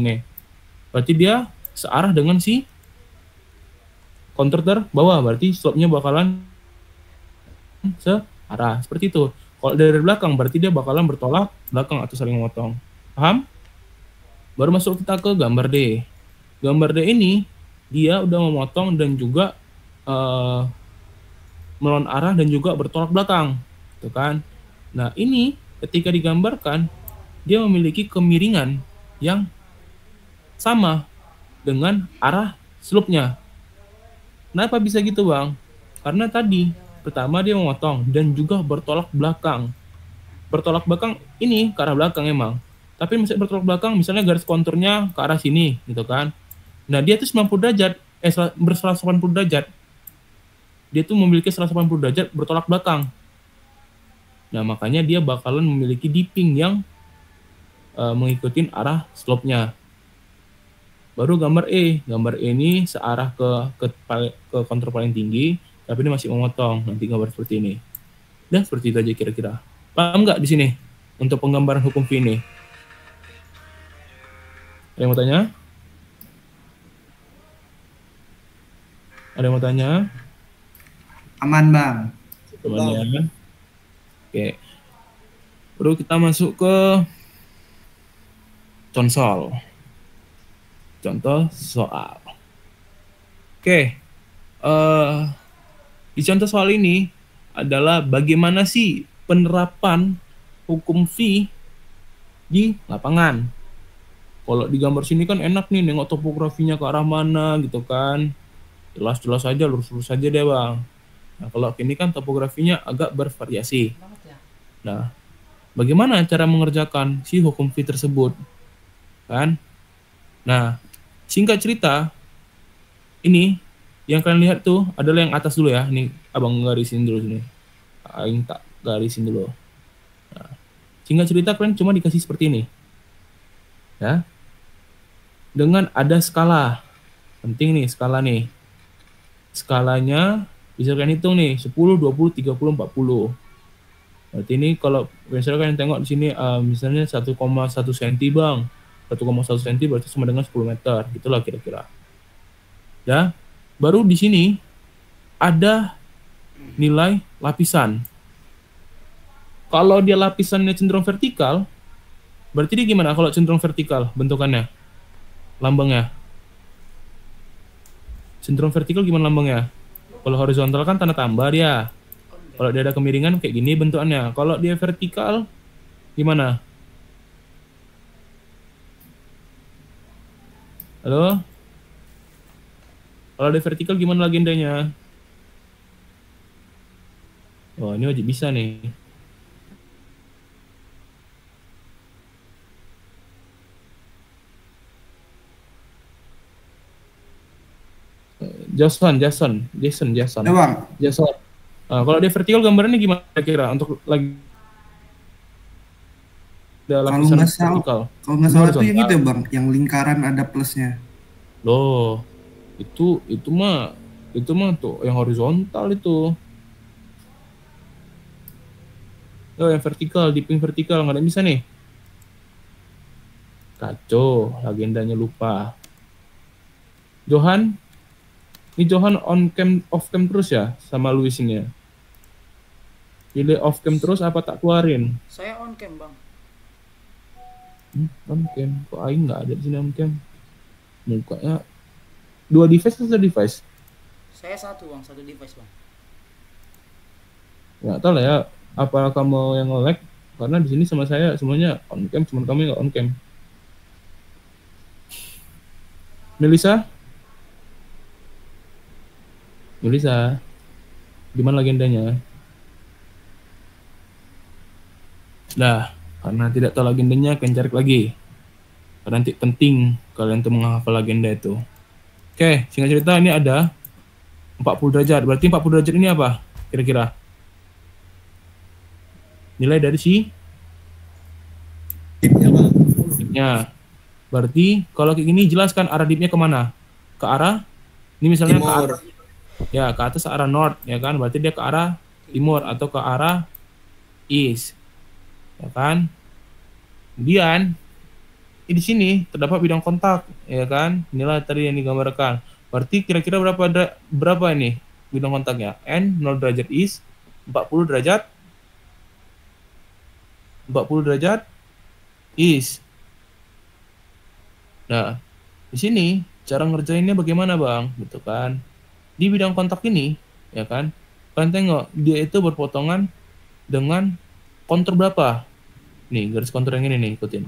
nih. Berarti dia searah dengan si kontur terbawah, berarti slope-nya bakalan searah, seperti itu. Kalau dari belakang, berarti dia bakalan bertolak belakang atau saling memotong. Paham? Baru masuk kita ke gambar D. Gambar D ini, dia udah memotong dan juga melawan arah dan juga bertolak belakang, gitu kan. Nah, ini ketika digambarkan, dia memiliki kemiringan yang sama dengan arah slope-nya. Kenapa bisa gitu, Bang? Karena tadi, pertama dia memotong dan juga bertolak belakang. Bertolak belakang ini ke arah belakang emang. Tapi misalnya bertolak belakang, misalnya garis konturnya ke arah sini, gitu kan. Nah, dia tuh 90 derajat, ber-180 derajat. Dia tuh memiliki 180 derajat bertolak belakang. Nah, makanya dia bakalan memiliki dipping yang mengikuti arah slope-nya. Baru gambar E. Gambar E ini searah ke kontur paling tinggi, tapi ini masih memotong. Nanti gambar seperti ini. Dan seperti itu aja kira-kira. Paham nggak di sini untuk penggambaran hukum V ini? Ada yang mau tanya? Ada yang mau tanya? Aman, Bang. Temannya. Oke. Baru kita masuk ke contoh soal. Oke. Di contoh soal ini adalah bagaimana sih penerapan hukum V di lapangan. Kalau di gambar sini kan enak nih nengok topografinya ke arah mana gitu kan. Jelas-jelas aja, lurus-lurus aja deh, Bang. Nah, kalau ini kan topografinya agak bervariasi. Nah, bagaimana cara mengerjakan si hukum V tersebut? Kan? Nah, singkat cerita, ini yang kalian lihat tuh adalah yang atas dulu ya. Ini abang garisin dulu sini. Aing tak garisin dulu. Nah, singkat cerita kalian cuma dikasih seperti ini. Ya. Dengan ada skala. Penting nih skala nih. Skalanya bisa kalian hitung nih 10, 20, 30, 40. Berarti ini kalau misalnya kalian tengok di sini misalnya 1,1 cm, Bang. 1,1 cm berarti sama dengan 10 meter. Gitulah kira-kira. Ya. Baru di sini ada nilai lapisan. Kalau dia lapisannya cenderung vertikal, berarti dia gimana kalau cenderung vertikal bentukannya? Lambangnya. Cenderung vertikal gimana lambangnya? Kalau horizontal kan tanda tambah dia. Kalau dia ada kemiringan kayak gini bentukannya. Kalau dia vertikal gimana? Halo? Kalau dia vertikal gimana legendanya? Oh, ini wajib bisa nih. Jason. Ya, Bang. Jason. Kalau dia vertikal gambarnya gimana kira untuk lagi ada Kalau lapisan nggak salah, vertikal? kalau nggak Ini salah tuh yang horizontal. itu, Bang, yang lingkaran ada plusnya. Loh, itu mah tuh yang horizontal itu. Oh, yang vertikal, dipping vertikal nggak ada yang bisa nih. Kacau, legendanya lupa. Johan, ini Johan on cam off cam terus ya sama Luis ini ya. Pilih off cam terus apa tak keluarin? Saya on cam, Bang. On cam, kok aing nggak ada di sini on cam. Mukanya dua device atau satu device? Saya satu, Bang, satu device, Bang. Nggak tahu lah ya, apa kamu yang nge-lag? Karena di sini sama saya semuanya on cam, cuma kamu yang nggak on cam. Melisa, gimana legendanya? Nah, karena tidak tahu legendanya, kalian cari lagi. Karena nanti penting kalian tuh menghafal legenda itu. Oke, singkat cerita ini ada 40 derajat. Berarti 40 derajat ini apa? Kira-kira? Nilai dari si dipnya. Berarti kalau kayak gini jelaskan arah dipnya kemana? Ke arah, ini misalnya timur. Ke arah, ya ke atas arah north, ya kan? Berarti dia ke arah timur atau ke arah east, ya kan? Kemudian di sini terdapat bidang kontak, ya kan? Inilah tadi yang digambarkan. Berarti kira-kira berapa ini bidang kontaknya? N 0 derajat is, 40 derajat is. Nah, di sini cara ngerjainnya bagaimana, Bang? Gitu kan. Di bidang kontak ini, ya kan? Kalian tengok dia itu berpotongan dengan kontur berapa? Nih, garis kontur yang ini nih, ikutin.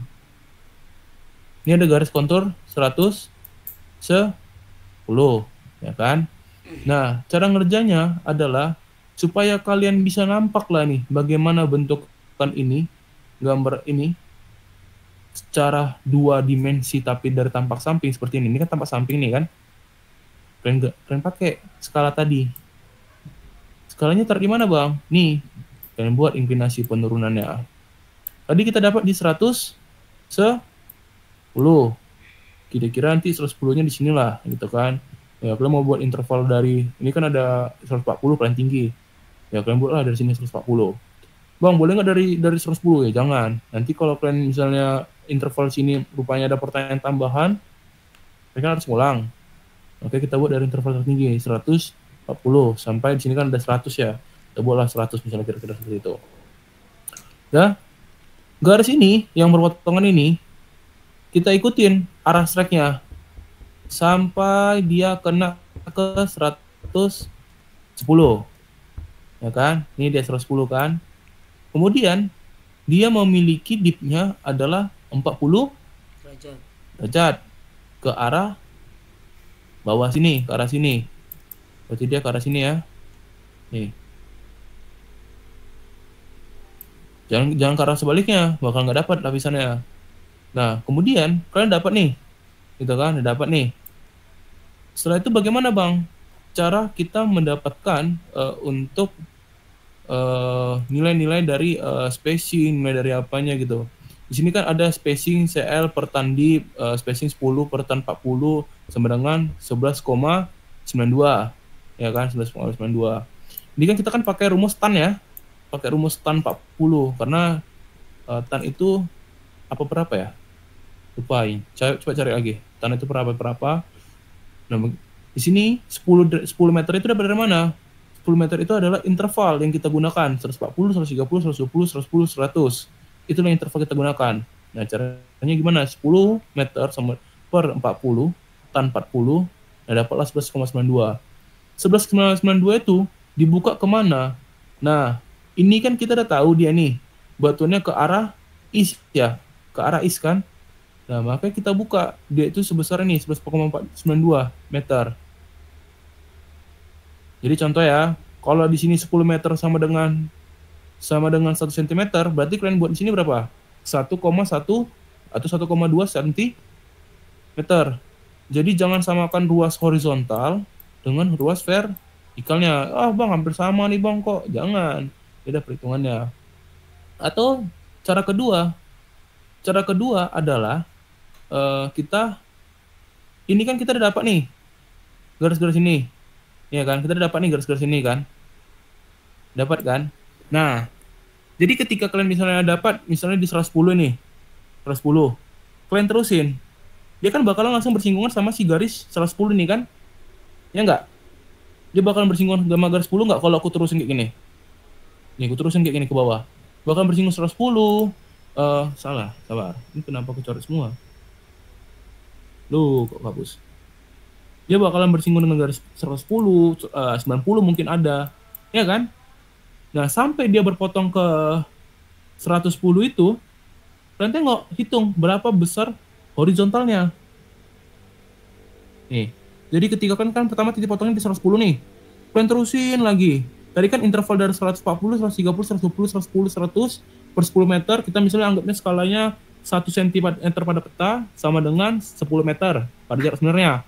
Ini ada garis kontur 110, ya kan? Nah, cara ngerjanya adalah supaya kalian bisa nampak lah nih bagaimana bentukan ini, gambar ini secara 2 dimensi tapi dari tampak samping seperti ini. Ini kan tampak samping nih kan? Kalian pakai skala tadi. Skalanya taruh di mana, Bang? Nih, kalian buat inklinasi penurunannya. Tadi kita dapat di 110. Kira-kira nanti 110-nya di sinilah, gitu kan. Ya, kalian mau buat interval dari, ini kan ada 140 paling tinggi. Ya, kalian buatlah dari sini 140. Bang, boleh nggak dari 110 ya? Jangan. Nanti kalau kalian misalnya interval sini rupanya ada pertanyaan tambahan, kalian harus ngulang. Oke, kita buat dari interval tertinggi, 140. Sampai di sini kan ada 100 ya. Kita buatlah 100 misalnya kira-kira seperti itu. Ya, garis ini yang berpotongan ini, kita ikutin arah strike-nya sampai dia kena ke 110, ya kan? Ini dia 110 kan? Kemudian dia memiliki dip-nya adalah 40 derajat ke arah bawah sini, ke arah sini. Berarti dia ke arah sini ya. Nih. Jangan ke arah sebaliknya, bakal nggak dapat lapisannya. Nah, kemudian kalian dapat nih, gitu kan? Dapat nih. Setelah itu bagaimana, Bang? Cara kita mendapatkan untuk nilai-nilai dari spacing, nilai dari apanya gitu. Di sini kan ada spacing CL per tan dip, spacing 10 per tan 40 sama dengan 11,92, ya kan? 11,92. Ini kan kita kan pakai rumus tan ya, pakai rumus tan 40 karena tan itu apa berapa ya? Lupain. Coba cari lagi. Tan itu berapa? Nah, di sini 10 meter itu dapat dari mana? 10 meter itu adalah interval yang kita gunakan. 140, 130, 120, 110, 100. Itulah interval kita gunakan. Nah, caranya gimana? 10 meter sama per 40, tan 40, nah dapatlah 11,92. 11,92 itu dibuka kemana? Nah, ini kan kita udah tahu dia nih, batuannya ke arah is ya, ke arah is kan? Nah, makanya kita buka, dia itu sebesar ini, 11,492 meter. Jadi contoh ya, kalau di sini 10 meter sama dengan 1 cm, berarti kalian buat di sini berapa? 1,1 atau 1,2 cm. Jadi jangan samakan ruas horizontal dengan ruas vertikalnya. Ah, Bang, hampir sama nih, Bang, kok. Jangan. Beda perhitungannya. Atau cara kedua adalah ini kan kita udah dapat nih garis-garis ini, ya kan? Kita udah dapat nih garis-garis ini kan, dapat kan? Nah, jadi ketika kalian misalnya dapat misalnya di 110 nih, 110, kalian terusin, dia kan bakalan langsung bersinggungan sama si garis 110 nih kan, ya nggak? Dia bakalan bersinggungan sama garis 10 nggak kalau aku terusin kayak gini? Nih, aku terusin kayak gini ke bawah, bakalan bersinggungan 110. Salah, sabar. Ini kenapa aku coret semua? Loh, kok hapus? Dia bakalan bersinggungan dengan garis 110, 90 mungkin ada. Ya kan? Nah, sampai dia berpotong ke 110 itu, kalian tengok, hitung berapa besar horizontalnya. Nih, jadi ketika kan pertama titik potongnya di 110 nih. Kalian terusin lagi. Tadi kan interval dari 140, 130, 120, 110, 100 per 10 meter, kita misalnya anggapnya skalanya 1 cm pada peta sama dengan 10 meter pada jarak sebenarnya.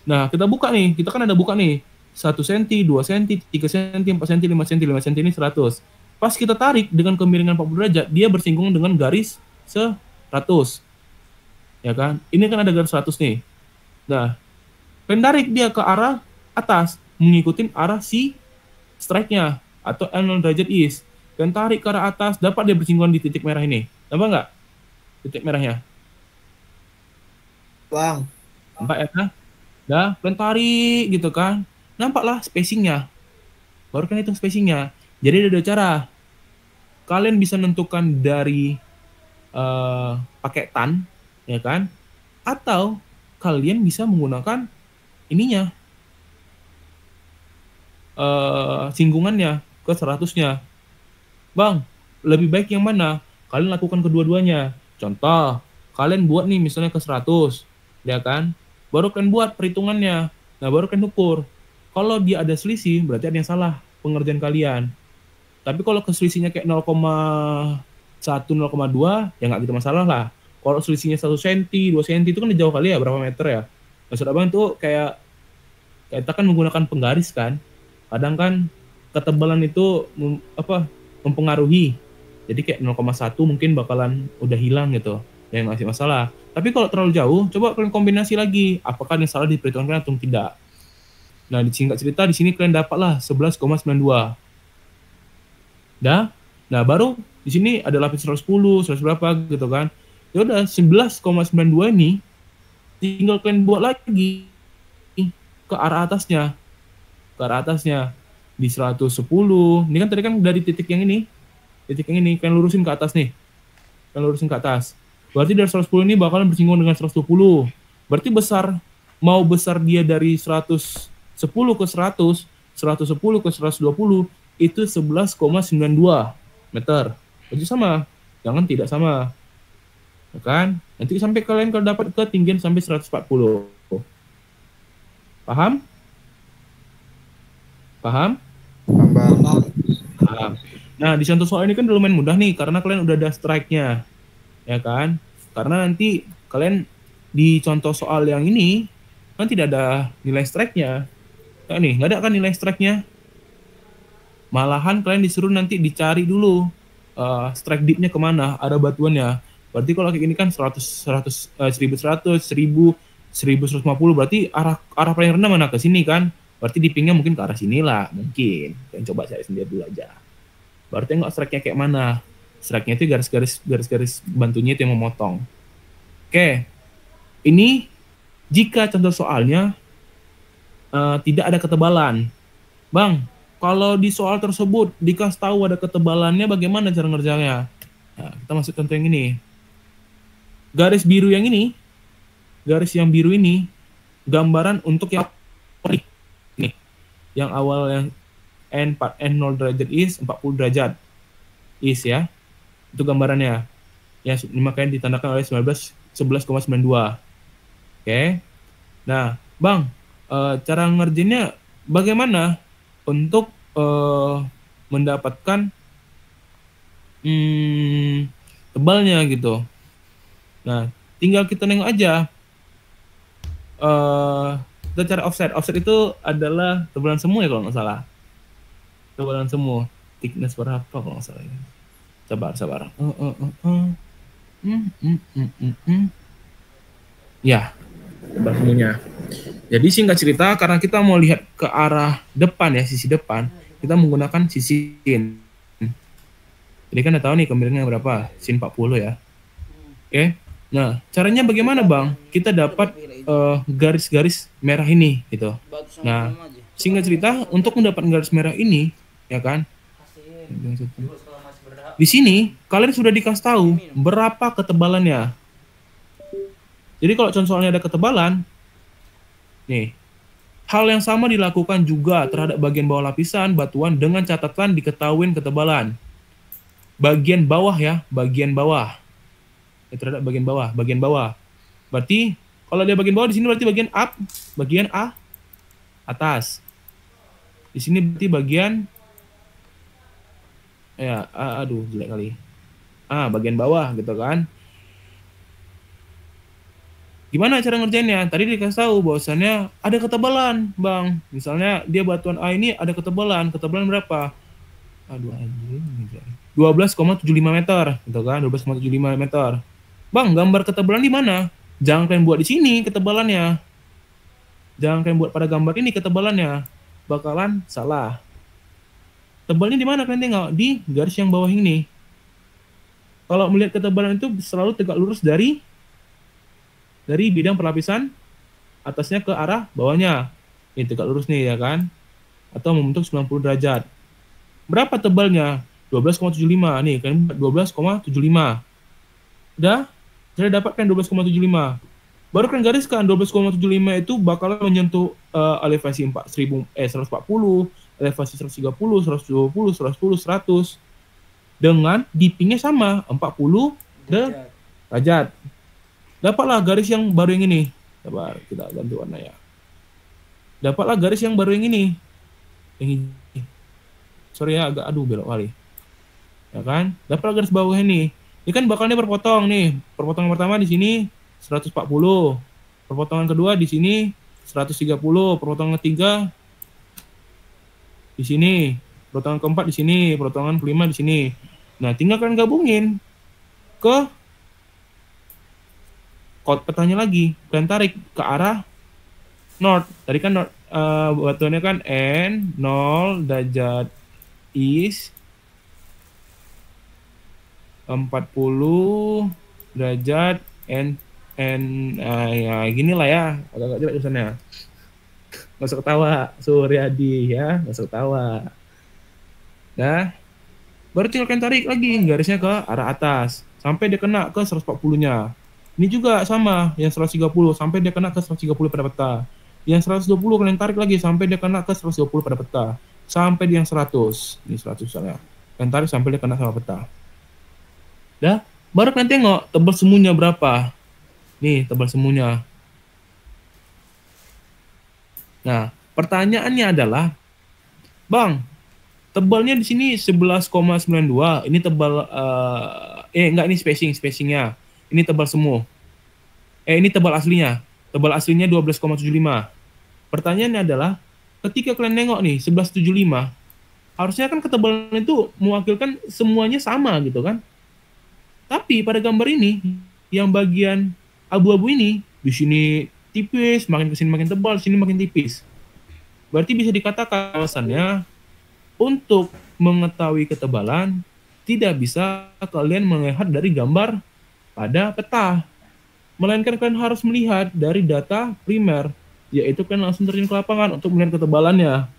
Nah, kita buka nih, kita kan ada buka nih, 1 cm, 2 cm, 3 cm, 4 cm, 5 cm, 5 cm ini 100. Pas kita tarik dengan kemiringan 40 derajat, dia bersinggungan dengan garis 100. Ya kan? Ini kan ada garis 100 nih. Nah, pendarik dia ke arah atas, mengikuti arah si strike-nya atau L0 derajat is. Dan tarik ke arah atas, dapat dia bersinggungan di titik merah ini. Nampak nggak? Titik merahnya. Bang. Nampak ya kan? Dah, kalian tarik gitu kan. Nampaklah spacingnya. Baru kan hitung spacingnya. Jadi ada 2 cara. Kalian bisa menentukan dari paketan, ya kan? Atau kalian bisa menggunakan ininya, singgungannya ke 100-nya. Bang, lebih baik yang mana? Kalian lakukan kedua-duanya. Contoh, kalian buat nih misalnya ke 100, ya kan? Baru kalian buat perhitungannya. Nah, baru kalian ukur. Kalau dia ada selisih, berarti ada yang salah pengerjaan kalian. Tapi kalau selisihnya kayak 0,1, 0,2, ya nggak gitu masalah lah. Kalau selisihnya 1 cm, 2 cm itu kan jauh kali ya, berapa meter ya? Maksud abang tuh kayak kita kan menggunakan penggaris kan. Kadang kan ketebalan itu mempengaruhi. Jadi kayak 0,1 mungkin bakalan udah hilang gitu. Ya nggak sih masalah. Tapi kalau terlalu jauh, coba kalian kombinasi lagi. Apakah yang salah diperhitungkan atau tidak. Nah, di singkat cerita di sini kalian dapatlah 11,92. Dah. Nah, baru di sini ada lapis 110, 100 berapa gitu kan. Ya udah 11,92 ini tinggal kalian buat lagi ke arah atasnya. Ke arah atasnya di 110. Ini kan tadi kan dari titik yang ini. Titik yang ini kalian lurusin ke atas nih. Kalian lurusin ke atas. Berarti dari 110 ini bakalan bersinggungan dengan 120. Berarti mau besar dia dari 110 ke 100, 110 ke 120 itu 11,92 meter. Berarti sama. Jangan tidak sama. Ya kan? Nanti sampai kalian kalau dapat ketinggian sampai 140. Paham? Paham? Paham. Nah, di contoh soal ini kan lumayan mudah nih, karena kalian udah ada strike-nya. Ya kan? Karena nanti kalian di contoh soal yang ini, kan tidak ada nilai strike-nya. Nah, nih, nggak ada kan nilai strike-nya. Malahan kalian disuruh nanti dicari dulu strike deep-nya kemana, ada batuannya. Berarti kalau kayak gini kan 1100, 1000, 1150, berarti arah paling rendah mana? Ke sini kan? Berarti dipping-nya mungkin ke arah sinilah, mungkin. Kalian coba cari sendiri dulu aja. Baru tengok strike-nya kayak mana. Strike-nya itu garis-garis bantunya itu yang memotong. Oke. Ini jika contoh soalnya tidak ada ketebalan. Bang, kalau di soal tersebut dikasih tahu ada ketebalannya, bagaimana cara ngerjainnya? Nah, kita masuk contoh yang ini. Garis biru yang ini, garis yang biru ini, gambaran untuk yang ini. Yang awal yang N0 derajat is, 40 derajat is ya. Itu gambarannya. Ya, makanya ditandakan oleh 11,92. Oke. Nah, Bang, cara ngerjainnya bagaimana untuk mendapatkan tebalnya gitu. Nah, tinggal kita nengok aja. Kita cari offset. Offset itu adalah tebalan semu ya kalau nggak salah. Tebalan semu. Thickness berapa kalau nggak salah. Sabar. Ya, tebalan semunya. Jadi singkat cerita, karena kita mau lihat ke arah depan ya, sisi depan, kita menggunakan sisi sin. Jadi kan udah tahu nih kemiringannya berapa, sin 40 ya. Oke. Nah, caranya bagaimana Bang? Kita dapat garis-garis merah ini gitu. Nah, singkat cerita, untuk mendapatkan garis merah ini, ya kan? Di sini kalian sudah dikasih tahu berapa ketebalannya. Jadi kalau contohnya ada ketebalan, nih, hal yang sama dilakukan juga terhadap bagian bawah lapisan batuan dengan catatan diketahui ketebalan. Bagian bawah ya, bagian bawah. Terhadap bagian bawah. Berarti kalau dia bagian bawah di sini berarti bagian up, bagian A atas. Di sini berarti bagian jelek kali. Bagian bawah gitu kan. Gimana cara ngerjainnya? Tadi dikasih tahu bahwasannya ada ketebalan, Bang. Misalnya dia batuan A ini ada ketebalan. Ketebalan berapa? 12,75 meter, gitu kan? 12,75 meter. Bang, gambar ketebalan di mana? Jangan kalian buat di sini ketebalannya. Jangan kalian buat pada gambar ini ketebalannya. Bakalan salah. Tebalnya di mana kalian tengok? Di garis yang bawah ini. Kalau melihat ketebalan itu selalu tegak lurus dari dari bidang perlapisan atasnya ke arah bawahnya. Ini tegak lurus nih ya kan? Atau membentuk 90 derajat. Berapa tebalnya? 12,75. Nih kan 12,75. Udah? Sudah dapatkan 12,75. Baru kan gariskan 12,75 itu bakal menyentuh elevasi 140, elevasi 130, 120, 110, 100 dengan dippingnya sama 40 derajat. Dapatlah garis yang baru yang ini. Coba kita ganti warna ya. Dapatlah garis yang baru yang ini. Yang ini. Sorry ya, agak belok kali. Ya kan? Dapatlah garis bawah ini. Ini kan bakalnya berpotong nih. Perpotongan pertama di sini 140. Perpotongan kedua di sini 130. Perpotongan ketiga di sini. Perpotongan keempat di sini. Perpotongan kelima di sini. Nah, tinggal kalian gabungin ke petanya lagi. Kalian tarik ke arah north. Tadi kan batuannya kan N 0 derajat east 40 derajat N ya gini lah ya, agak jelek tulisannya. Nggak usah ketawa, Suryadi ya, nggak usah ketawa. Nah, baru tinggal kalian tarik lagi garisnya ke arah atas sampai dia kena ke 140-nya. Ini juga sama, yang 130 sampai dia kena ke 130 pada peta. Yang 120 kalian tarik lagi sampai dia kena ke 120 pada peta. Sampai di yang 100. Ini 100 misalnya. Kalian tarik sampai dia kena sama peta. Dah, baru kalian tengok tebal semuanya berapa. Nih, tebal semuanya. Nah, pertanyaannya adalah, Bang, tebalnya di sini 11,92. Ini tebal enggak, ini spacingnya. Ini tebal semu. Ini tebal aslinya. Tebal aslinya 12,75. Pertanyaannya adalah, ketika kalian nengok nih 11,75, harusnya kan ketebalan itu mewakilkan semuanya sama gitu kan? Tapi pada gambar ini, yang bagian abu-abu ini, di sini tipis, makin ke sini makin tebal, sini makin tipis. Berarti bisa dikatakan alasannya, untuk mengetahui ketebalan, tidak bisa kalian melihat dari gambar pada peta. Melainkan kalian harus melihat dari data primer, yaitu kalian langsung terjun ke lapangan untuk melihat ketebalannya.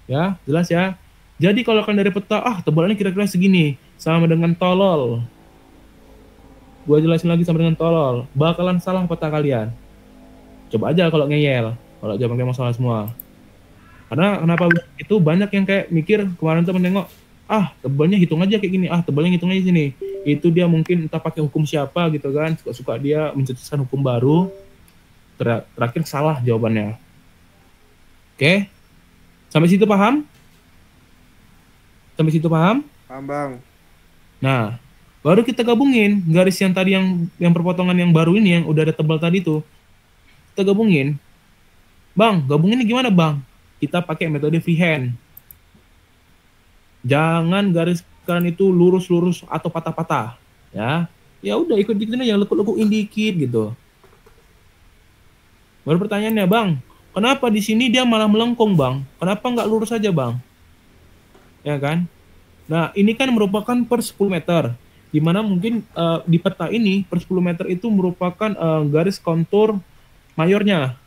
Ya, jelas ya? Jadi kalau kalian dari peta, tebalannya kira-kira segini, sama dengan tolol. Gua jelasin lagi sama dengan tolol. Bakalan salah peta kalian. Coba aja kalau ngeyel, kalau jawabannya masalah semua. Karena kenapa itu banyak yang kayak mikir kemarin tuh menengok, tebalnya hitung aja kayak gini, tebalnya hitung aja sini. Itu dia mungkin entah pakai hukum siapa gitu kan, suka-suka dia mencetuskan hukum baru. Terakhir salah jawabannya. Oke? Sampai situ paham? Sampai situ paham? Paham, Bang. Nah, baru kita gabungin garis yang tadi yang perpotongan yang baru ini yang udah ada tebal tadi tuh. Kita gabungin. Bang, gabunginnya gimana, Bang? Kita pakai metode freehand. Jangan garis kalian itu lurus-lurus atau patah-patah, ya. Ya udah ikut-ikutin aja, lekuk-lekukin dikit gitu. Baru pertanyaannya, Bang, kenapa di sini dia malah melengkung, Bang? Kenapa nggak lurus aja, Bang? Ya kan? Nah, ini kan merupakan per 10 meter. Di mana mungkin di peta ini per 10 meter itu merupakan garis kontur mayornya.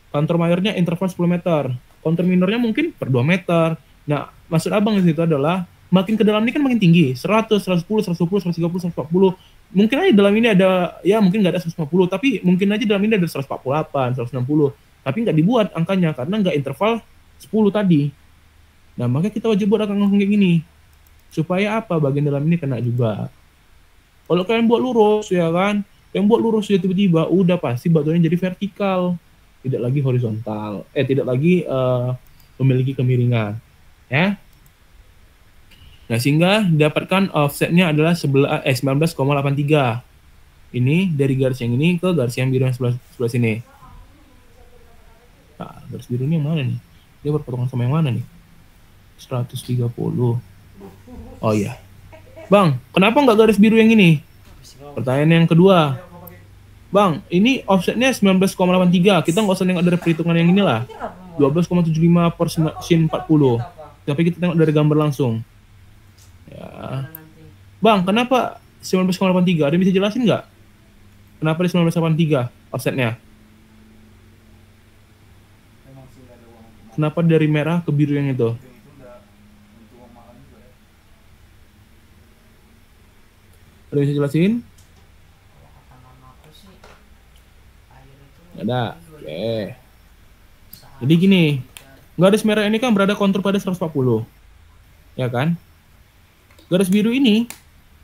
Kontur mayornya interval 10 meter. Kontur minornya mungkin per 2 meter. Nah, maksud abang di situ adalah makin ke dalam ini kan makin tinggi. 100, 110, 120, 130, 140. Mungkin aja dalam ini ada, ya mungkin nggak ada 150, tapi mungkin aja dalam ini ada 148, 160. Tapi nggak dibuat angkanya karena nggak interval 10 tadi. Nah, makanya kita wajib buat angka kayak gini. Supaya apa? Bagian dalam ini kena juga. Kalau kalian buat lurus, ya kan? Kalian buat lurus ya tiba-tiba, udah pasti batuannya jadi vertikal. Tidak lagi horizontal. Tidak lagi memiliki kemiringan. Ya. Nah, sehingga dapatkan offsetnya adalah 19,83. Ini dari garis yang ini ke garis yang biru yang sebelah sini. Nah, garis biru ini yang mana nih? Dia berpotongan sama yang mana nih? 130. Oh iya. Bang, kenapa nggak garis biru yang ini? Pertanyaan yang kedua. Bang, ini offsetnya 19,83. Kita nggak usah nengok dari perhitungan yang inilah. 12,75 per sin 40. Tapi kita tengok dari gambar langsung. Ya. Bang, kenapa 19,83? Ada yang bisa jelasin nggak? Kenapa di 1983 offsetnya? Kenapa dari merah ke biru yang itu? Ada yang bisa jelasin? Nggak ada. Oke. Jadi gini, garis merah ini kan berada kontur pada 140. Ya kan? Garis biru ini,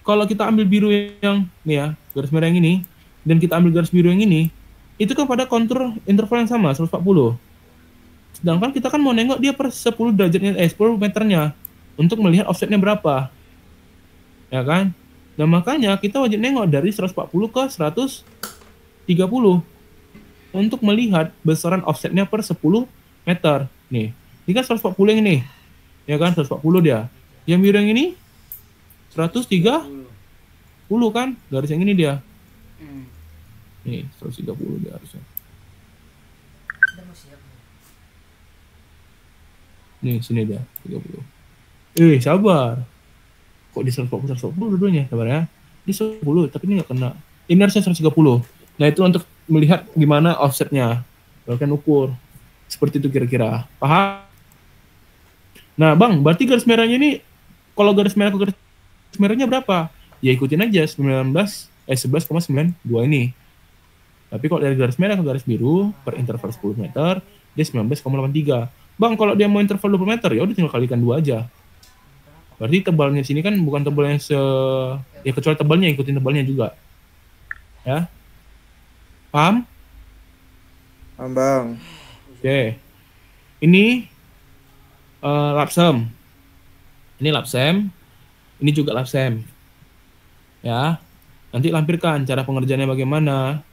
kalau kita ambil biru yang nih ya, garis merah yang ini, dan kita ambil garis biru yang ini, itu kan pada kontur interval yang sama, 140. Sedangkan kita kan mau nengok dia per 10 derajatnya, 10 meternya, untuk melihat offsetnya berapa. Ya kan? Nah makanya kita wajib nengok dari 140 ke 130 untuk melihat besaran offsetnya per 10 meter. Nih, ini kan 140 yang ini. Ya kan, 140 dia. Yang biru yang ini 130 kan, garis yang ini dia. Nih, 130 dia harusnya. Nih, sini dia, 30. Sabar. Kok di 140 dua-duanya, sabar ya. Di 10, tapi ini nggak kena. Ini harusnya 130. Nah, itu untuk melihat gimana offsetnya. Bahkan ukur. Seperti itu kira-kira. Paham? Nah, Bang, berarti garis merahnya ini, kalau garis merah ke garis merahnya berapa? Ya ikutin aja 11,92 ini. Tapi kalau dari garis merah ke garis biru per interval 10 meter, dia 19,83. Bang, kalau dia mau interval 20 meter, ya udah tinggal kalikan 2 aja. Berarti tebalnya di sini kan bukan tebal yang ya kecuali tebalnya, ikutin tebalnya juga. Ya. Paham? Paham, Bang. Oke. Ini lapsem. Ini lapsem. Ini juga lapsem. Ya. Nanti lampirkan cara pengerjaannya bagaimana.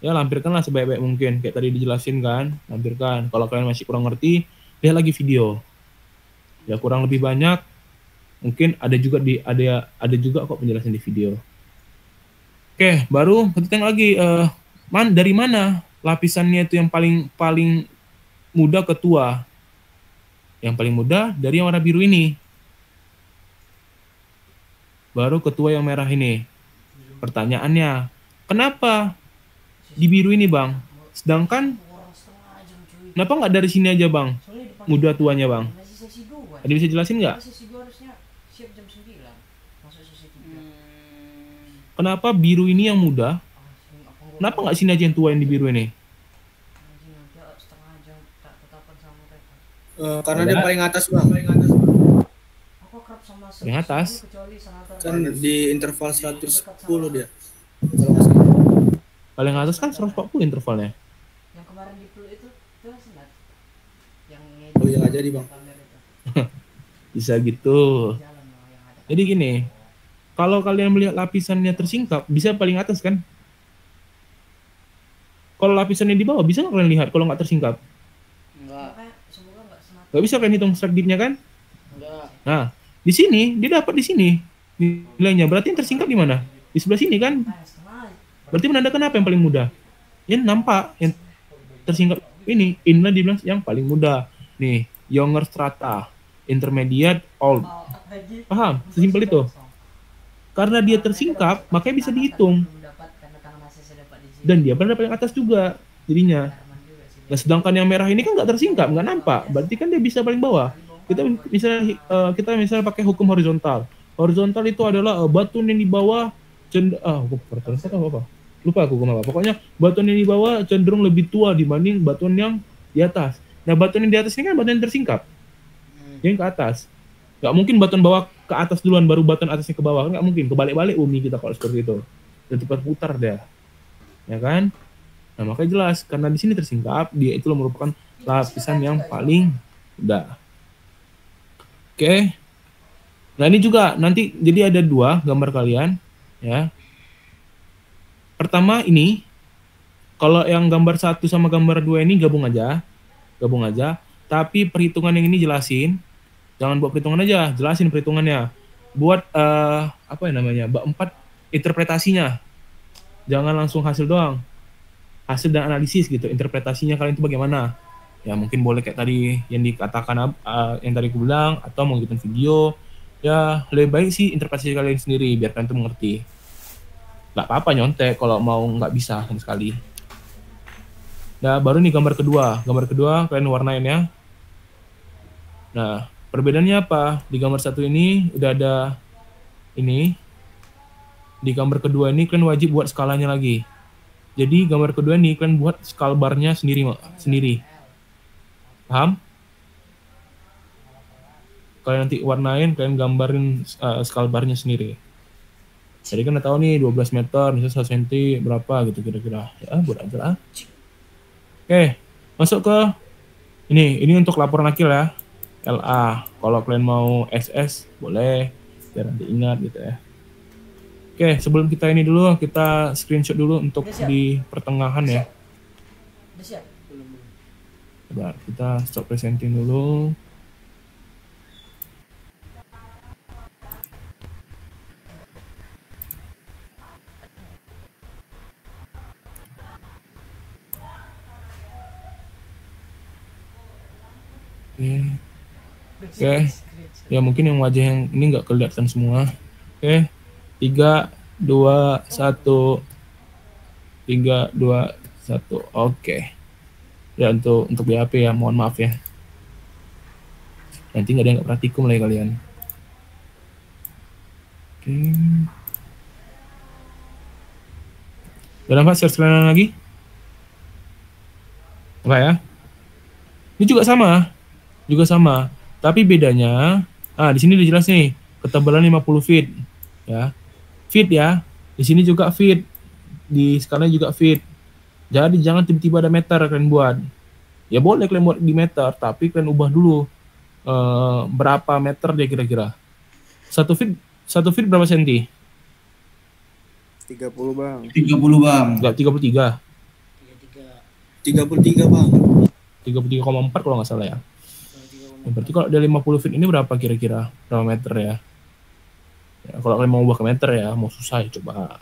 Ya, lampirkanlah sebaik-baik mungkin. Kayak tadi dijelasin kan, lampirkan. Kalau kalian masih kurang ngerti, lihat lagi video. Ya, kurang lebih banyak. Mungkin ada juga kok penjelasan di video. Oke, baru kita tengok lagi dari mana lapisannya itu yang paling muda ke tua. Yang paling muda dari yang warna biru ini. Baru ketua yang merah ini. Pertanyaannya, kenapa di biru ini, Bang? Sedangkan kenapa nggak dari sini aja, Bang? Muda tuanya, Bang. Ada bisa jelasin nggak? Kenapa biru ini yang muda? Kenapa nggak sini aja yang tua yang di biru ini? Karena dia paling atas, Bang. Paling atas? Kan di interval 110 dia. Paling atas kan 140 intervalnya. Yang kemarin di Pluto itu senat. Oh iya, nggak jadi, Bang. Bisa gitu. Jadi gini, kalau kalian melihat lapisannya tersingkap, bisa paling atas kan? Kalau lapisannya di bawah, bisa nggak kalian lihat kalau nggak tersingkap? Nggak bisa kalian hitung strike dip-nya kan? Enggak. Nah, di sini, dia dapat di sini nilainya. Berarti yang tersingkap di mana? Di sebelah sini kan? Berarti menandakan apa yang paling mudah? Yang nampak, yang tersingkap ini, inilah dibilang yang paling mudah. Nih, younger strata, intermediate, old. Paham? Sesimpel itu. Karena dia tersingkap, makanya bisa dihitung. Dan dia berada paling atas juga, jadinya. Nah, sedangkan yang merah ini kan nggak tersingkap, nggak nampak. Berarti kan dia bisa paling bawah. Kita misalnya pakai hukum horizontal. Horizontal itu adalah batuan yang di bawah apa? Lupa aku apa. Pokoknya batuan yang di bawah cenderung lebih tua dibanding batuan yang di atas. Nah, batuan yang di atas ini kan batuan yang tersingkap. Yang ke atas. Nggak mungkin batuan bawah ke atas duluan, baru batuan atasnya ke bawah. Nggak mungkin. Kebalik-balik bumi kita kalau seperti itu. Dan cepat putar dia. Ya kan? Nah, makanya jelas. Karena di sini tersingkap, dia itu merupakan lapisan yang paling mudah. Oke. Nah, ini juga nanti, jadi ada 2 gambar kalian. Ya. Pertama ini, kalau yang gambar 1 sama gambar 2 ini gabung aja. Tapi perhitungan yang ini jelasin. Jangan buat perhitungan aja, jelasin perhitungannya. Buat bab 4 interpretasinya. Jangan langsung hasil doang. Hasil dan analisis gitu, interpretasinya kalian itu bagaimana. Ya mungkin boleh kayak tadi yang dikatakan yang tadi aku bilang, atau mau bikin video. Ya lebih baik sih interpretasi kalian sendiri biar kalian tuh mengerti. nggak apa-apa nyontek kalau mau nggak bisa sama sekali. Nah, baru nih gambar kedua. Gambar kedua kalian warnain ya. Nah, perbedaannya apa? Di gambar satu ini udah ada ini. Di gambar kedua ini kalian wajib buat skalanya lagi. Jadi gambar kedua ini kalian buat skal barnya sendiri. Paham? Kalian nanti warnain, kalian gambarin skal barnya sendiri. Jadi kan udah tahu nih 12 meter, misalnya 1 cm berapa gitu kira-kira. Ya, buat aja lah. Oke, masuk ke ini untuk laporan akhir ya. LA. Kalau kalian mau SS boleh, biar nanti ingat gitu ya. Oke, sebelum kita ini dulu, kita screenshot dulu untuk di pertengahan ya. Udah siap? Coba kita stop presenting dulu. Oke. Ya mungkin yang wajah yang ini nggak kelihatan semua. Oke. 3, 2, 1. 3, 2, 1. Oke. Ya untuk BAP ya, mohon maaf ya. Nanti nggak ada yang nggak praktikum lagi kalian. Oke. Udah nampak share screen lagi? Apa ya? Ini juga sama. Tapi bedanya, di sini udah jelas nih, ketebalan 50 feet, ya. Feet ya. Di sini juga feet. Di skalanya juga feet. Jadi jangan tiba-tiba ada meter kalian buat. Ya boleh kalian buat di meter, tapi kalian ubah dulu berapa meter dia kira-kira. 1 feet berapa senti? 30 bang. 30 bang. Enggak, 33. 33 bang. 33,4 kalau nggak salah ya. Ya, berarti kalau ada 50 feet ini berapa kira-kira? Berapa meter ya? Ya kalau kalian mau ubah ke meter ya, mau susah ya coba.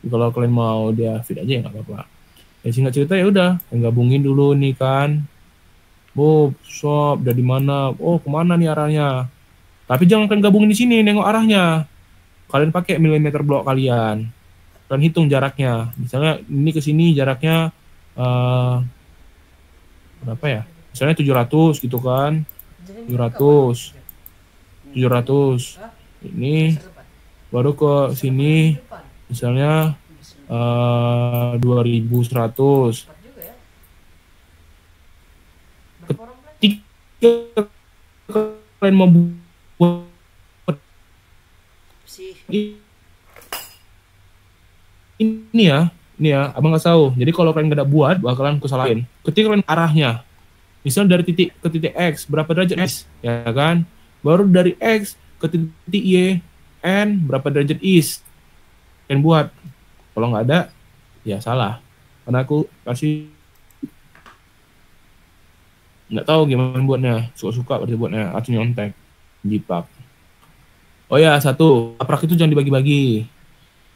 Kalau kalian mau dia feet aja ya nggak apa-apa. Ya singkat cerita ya udah, gabungin dulu nih kan. Oh, sob, dari mana? Oh, kemana nih arahnya? Tapi jangan kalian gabungin di sini, nengok arahnya. Kalian pakai milimeter blok kalian. Kalian hitung jaraknya. Misalnya ini ke sini jaraknya berapa ya? Misalnya 700 gitu kan. 700. Ini baru ke sini misalnya 2100. Ketika kalian membuat ini ya, abang nggak tahu. Jadi kalau kalian nggak ada buat, bakalan kesalahin. Ketika kalian arahnya, misalnya dari titik ke titik X, berapa derajat X, ya kan? Baru dari X ke titik Y, N, berapa derajat East. Kalian buat. Kalau nggak ada, ya salah. Karena aku kasih nggak tahu gimana buatnya, suka-suka berarti buatnya, atau nyontek, jipak. Oh ya, satu, aprak itu jangan dibagi-bagi.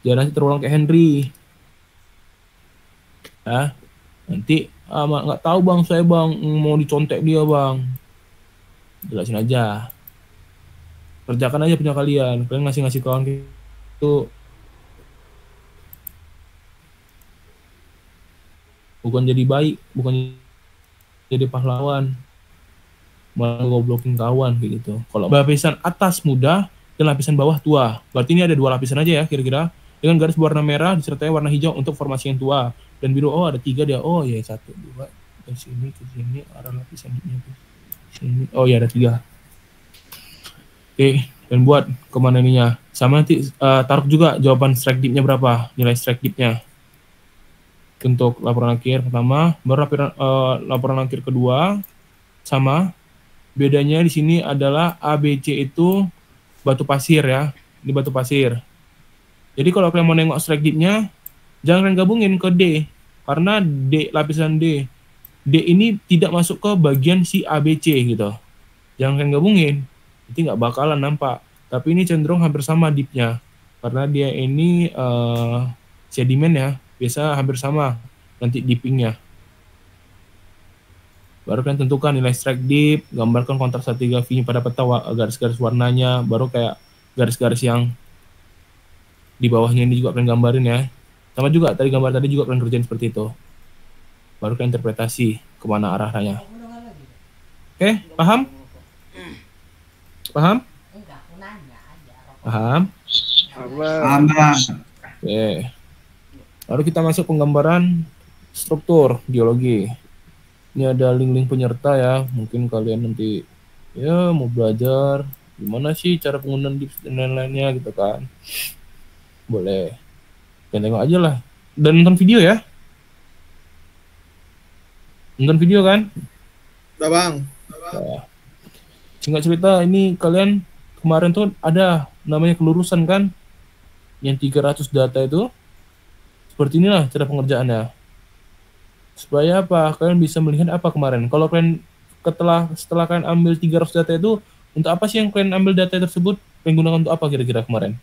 Jangan nanti terulang kayak Henry. Ya, nanti nggak tahu bang, saya bang mau dicontek dia bang. Jelasin aja. Kerjakan aja punya kalian. Kalian ngasih kawan itu bukan jadi baik, bukan jadi pahlawan, malah ngoblokin kawan kayak gitu. Kalau lapisan atas muda dan lapisan bawah tua, berarti ini ada 2 lapisan aja ya kira-kira, dengan garis berwarna merah disertai warna hijau untuk formasi yang tua, dan biru. Oh ada 3 dia. Oh ya 1, 2 ke sini arah lapisan ini ke sini. Oh ya ada 3. Oke, dan buat kemana ininya sama nanti taruh juga jawaban strike dip-nya berapa, nilai strike dip-nya. Untuk laporan akhir pertama, baru laporan akhir kedua sama. Bedanya di sini adalah ABC itu batu pasir ya. Ini batu pasir. Jadi kalau kalian mau nengok strike dip-nya, jangan kalian gabungin ke D, karena D, lapisan D ini tidak masuk ke bagian si ABC gitu. Jangan kalian gabungin, nanti nggak bakalan nampak. Tapi ini cenderung hampir sama dip-nya, karena dia ini sedimen ya. Biasa hampir sama nanti dippingnya. Baru kalian tentukan nilai strike dip, gambarkan kontrak stratigrafinya pada peta garis-garis warnanya, baru kayak garis-garis yang Di bawahnya ini juga kalian gambarin ya. Sama juga tadi gambar tadi juga kalian kerjain seperti itu. Baru kalian interpretasi kemana arahnya. Oke, paham? Paham? Enggak, aku nanya aja. Paham? Paham, Bang. Oke. Lalu kita masuk penggambaran struktur geologi. Ini ada link-link penyerta ya. Mungkin kalian nanti ya mau belajar gimana sih cara penggunaan dips dan lain-lainnya gitu kan. Boleh. Kalian tengok aja lah. Dan nonton video ya. Nonton video kan? Udah bang. Nah, singkat cerita ini kalian kemarin tuh ada namanya kelurusan kan? Yang 300 data itu. Seperti inilah cara pengerjaannya. Supaya apa? Kalian bisa melihat apa kemarin. Kalau kalian setelah kalian ambil 300 data itu, untuk apa sih yang kalian ambil data tersebut? Kalian gunakan untuk apa kira-kira kemarin?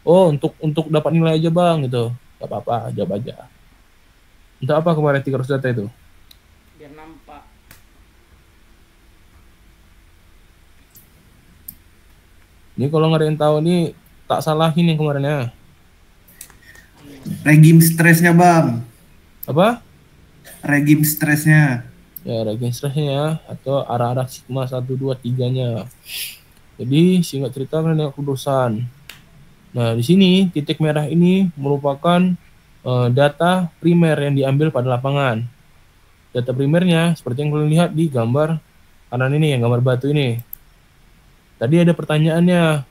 Oh, untuk dapat nilai aja bang gitu. Gak apa-apa, jawab aja. Untuk apa kemarin 300 data itu? Biar nampak. Ini kalau nggak ada yang tahu nih tak salahin yang kemarin ya. Regim stresnya, Bang. Apa? Regim stresnya. Ya, registrasinya ya, atau arah-arah sigma 1, 2, 3-nya. Jadi, singkat cerita kalian lihat kelulusan. Nah, di sini titik merah ini merupakan data primer yang diambil pada lapangan. Data primernya seperti yang kalian lihat di gambar kanan ini, yang gambar batu ini. Tadi ada pertanyaannya,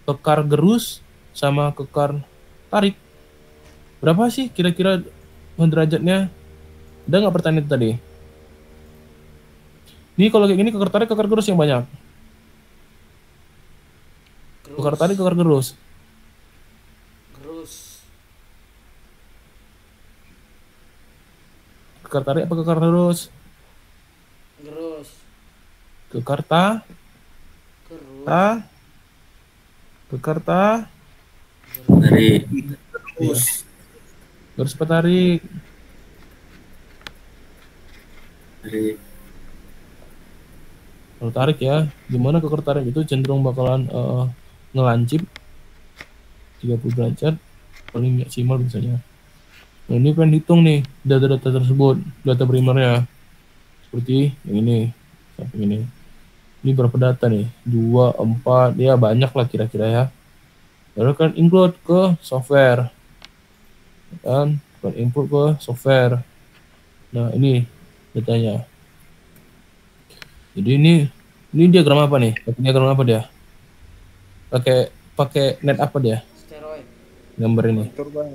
kekar gerus sama kekar tarik. Berapa sih kira-kira derajatnya? Ada nggak pertanyaan itu tadi? Ini kalau kayak gini kekar tarik, kekar gerus yang banyak. Kekar tarik, kekar gerus. Kekar tarik apa kekar gerus? Kekar kekar Tarik. gerus apa tarik? Tarik. Kalau tarik ya, gimana kekar tarik itu cenderung bakalan ngelancip 30 derajat paling maksimal biasanya. Nah, ini pengen hitung nih data-data tersebut, data primernya seperti yang ini, samping ini. Ini berapa data nih? 2, 4, ya banyak lah kira-kira ya. Lalu kan include ke software, kan input ke software. Nah ini datanya. Jadi ini diagram apa nih? Pakai diagram apa dia? Pakai net apa dia? Steroid. Gambar ini. Kontur bang.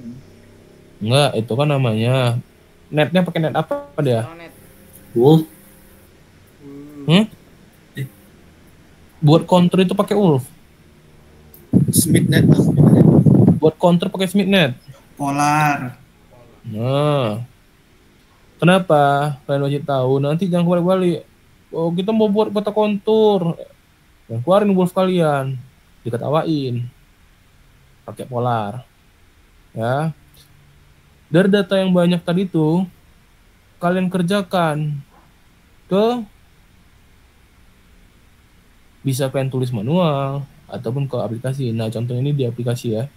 Enggak, itu kan namanya. Netnya pakai net apa dia? Net. Wolf. Buat counter itu pakai wolf. Smithnet bang. Buat counter pakai Smithnet. Polar. Nah, kenapa? Kalian wajib tahu. Nanti jangan balik-balik. Oh, kita mau buat peta kontur. Yang keluarin wolf kalian, diketawain. Pakai polar. Ya. Dari data yang banyak tadi itu, kalian kerjakan ke bisa kalian tulis manual ataupun ke aplikasi. Nah, contoh ini di aplikasi ya.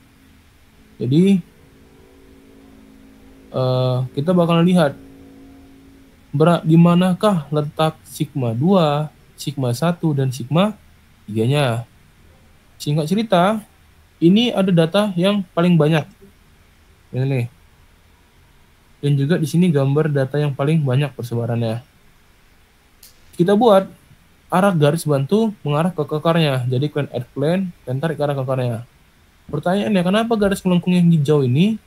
Jadi kita bakal lihat di manakah letak sigma 2, sigma 1 dan sigma 3-nya. Singkat cerita, ini ada data yang paling banyak. Ini nih. Dan juga di sini gambar data yang paling banyak persebarannya. Kita buat arah garis bantu mengarah ke kekarnya. Jadi kalian add plan dan tarik ke arah kekarnya. Pertanyaannya, kenapa garis melengkung yang hijau ini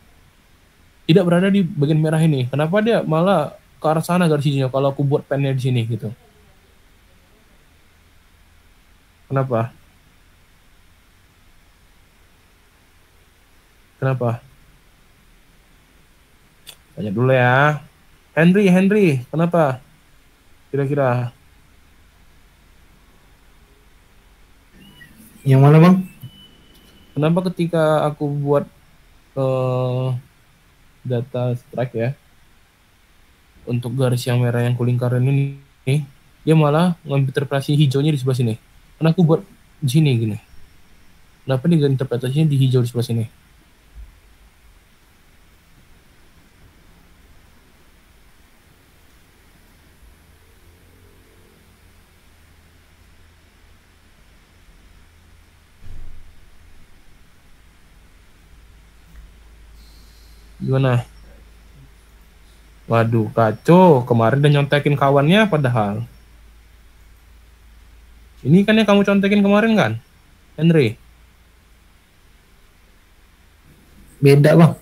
tidak berada di bagian merah ini? Kenapa dia malah ke arah sana garis hijaunya kalau aku buat pennya di sini gitu? Kenapa? Kenapa? Tanya dulu ya. Henry, kenapa? Kira-kira? Yang mana bang? Kenapa ketika aku buat data strike ya, untuk garis yang merah yang kulingkaran ini, dia malah ngambil interpretasi hijaunya di sebelah sini. Karena aku buat di sini gini. Kenapa nih interpretasinya di hijau di sebelah sini? Gimana? Waduh, kacau. Kemarin udah nyontekin kawannya padahal. Ini kan yang kamu contekin kemarin kan, Henry? Beda bang.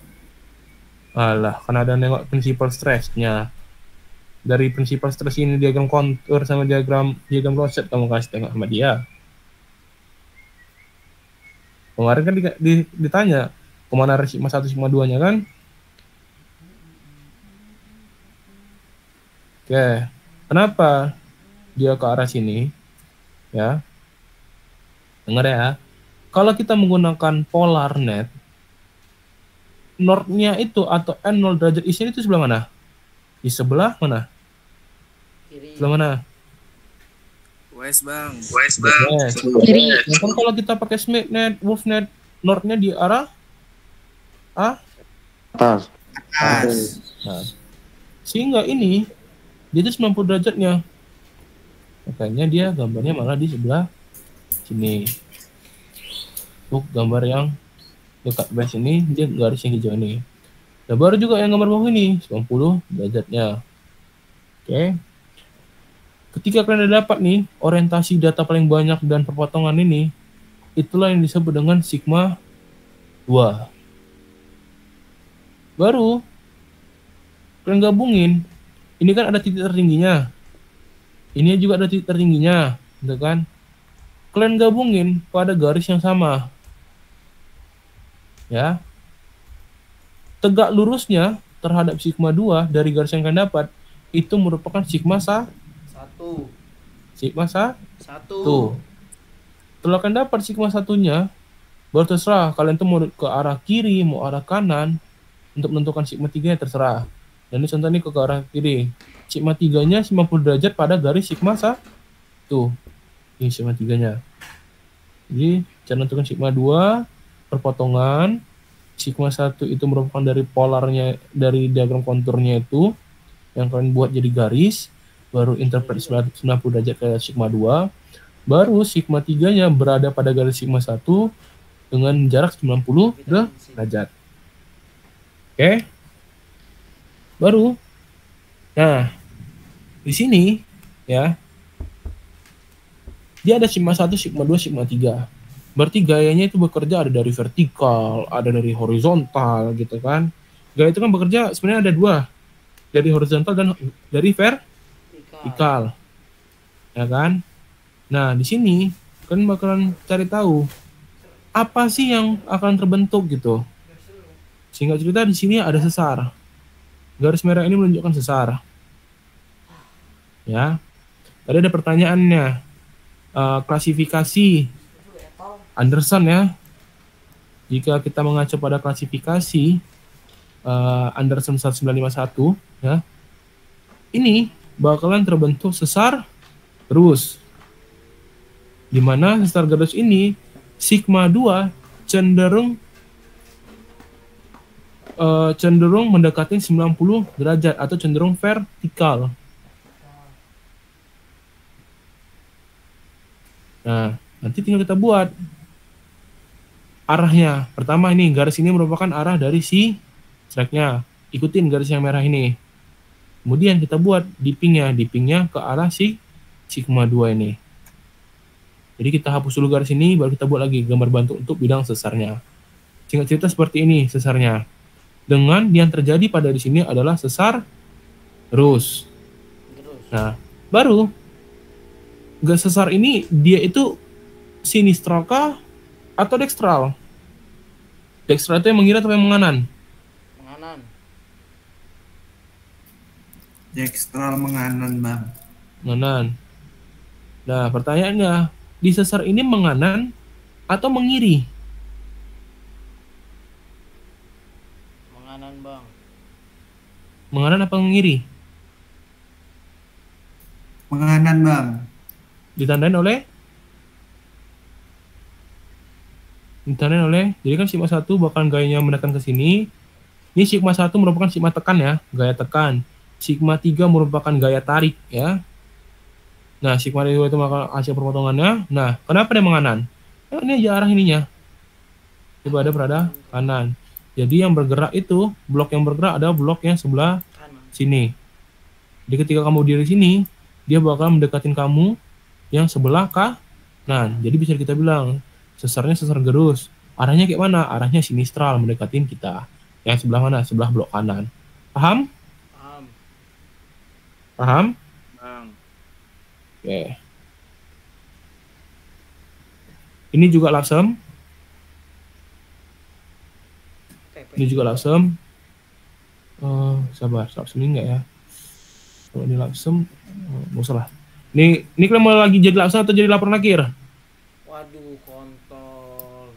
Alah, karena ada nengok principal stress-nya. Dari principal stress ini diagram kontur sama diagram Rorschach kamu kasih tengok sama dia. Kemarin kan ditanya kemana sigma 1 sigma 2 nya kan? Oke, kenapa dia ke arah sini? Ya, dengar ya. Kalau kita menggunakan polar net, north-nya itu atau n0 derajat isinya itu sebelah mana? Di sebelah mana? Kiri. Sebelah mana? West bang. Yes. Nah, kan kalau kita pakai Smith net, Wolf net, north-nya di arah Atas. Atas. Nah, sehingga ini dia itu 90 derajatnya. Makanya dia gambarnya malah di sebelah sini. Untuk gambar yang dekat base ini, dia garis yang hijau ini. Nah, baru juga yang gambar bawah ini, 90 derajatnya. Oke. Ketika kalian udah dapat nih, orientasi data paling banyak dan perpotongan ini, itulah yang disebut dengan sigma 2. Baru, kalian gabungin, ini kan ada titik tertingginya. Ini juga ada titik tertingginya, gitu kan? Kalian gabungin pada garis yang sama. Ya. Tegak lurusnya terhadap sigma 2 dari garis yang kalian dapat itu merupakan sigma 1. Sigma 1. Setelah kalian dapat sigma 1-nya, baru terserah kalian tuh mau ke arah kiri, mau arah kanan. Untuk menentukan sigma 3-nya terserah. Dan ini contoh ini ke arah kiri. Sigma 3-nya 90 derajat pada garis sigma 1. Ini sigma 3-nya. Jadi, cara menentukan sigma 2, perpotongan. Sigma 1 itu merupakan dari polarnya, dari diagram konturnya itu, yang kalian buat jadi garis. Baru interpret 90 derajat ke sigma 2. Baru sigma 3-nya berada pada garis sigma 1 dengan jarak 90 derajat. Oke. Baru. Nah, di sini ya. Dia ada sigma 1, sigma 2, sigma 3. Berarti gayanya itu bekerja ada dari vertikal, ada dari horizontal gitu kan. Gaya itu kan bekerja sebenarnya ada dua. Dari horizontal dan dari vertikal. Ya kan? Nah, di sini kalian bakalan cari tahu apa sih yang akan terbentuk gitu. Singkat cerita di sini ada sesar. Garis merah ini menunjukkan sesar. Ya. Tadi ada pertanyaannya. Klasifikasi Anderson ya. Jika kita mengacu pada klasifikasi Anderson 1951 ya. Ini bakalan terbentuk sesar terus. Di mana sesar garis ini sigma 2 cenderung mendekati 90 derajat atau cenderung vertikal. Nah, nanti tinggal kita buat arahnya. Pertama ini, garis ini merupakan arah dari si tracknya. Ikutin garis yang merah ini. Kemudian kita buat dippingnya ke arah si sigma 2 ini. Jadi kita hapus dulu garis ini, baru kita buat lagi gambar bantu untuk bidang sesarnya. Singkat cerita seperti ini sesarnya. Dengan yang terjadi pada di sini adalah sesar terus. Nah, baru sesar ini dia itu sinistral kah atau dekstral? Dekstral itu yang mengira atau yang menganan? Dekstral menganan, Bang. Menganan. Nah, pertanyaannya, di sesar ini menganan atau mengiri? Bang. Menganan apa mengiri? Menganan, Bang. Ditandain oleh Ditarik oleh, jadi kan sigma 1 bakalan gayanya menekan ke sini. Ini sigma 1 merupakan sigma tekan ya, gaya tekan. Sigma 3 merupakan gaya tarik ya. Nah, sigma 2 itu maka hasil perpotongannya. Nah, kenapa dia menganan? Nah, ini aja arah ininya. Coba ada pada kanan. Jadi yang bergerak itu, blok yang bergerak adalah blok yang sebelah Kanan. sini. Jadi ketika kamu diri sini, dia bakal mendekatin kamu yang sebelah kanan. Jadi bisa kita bilang, sesarnya sesar gerus. Arahnya kayak mana? Arahnya sinistral, mendekatin kita. Yang sebelah mana? Sebelah blok kanan. Paham? Paham. Paham? Bang. Oke. Ini juga lapsem. Ini juga lapsem. Sabar, lapsem ini enggak ya? Kalau ini lapsem, nggak usah lah. Ini kalian mau lagi jadi lapsem atau jadi laporan akhir? Waduh, kontol.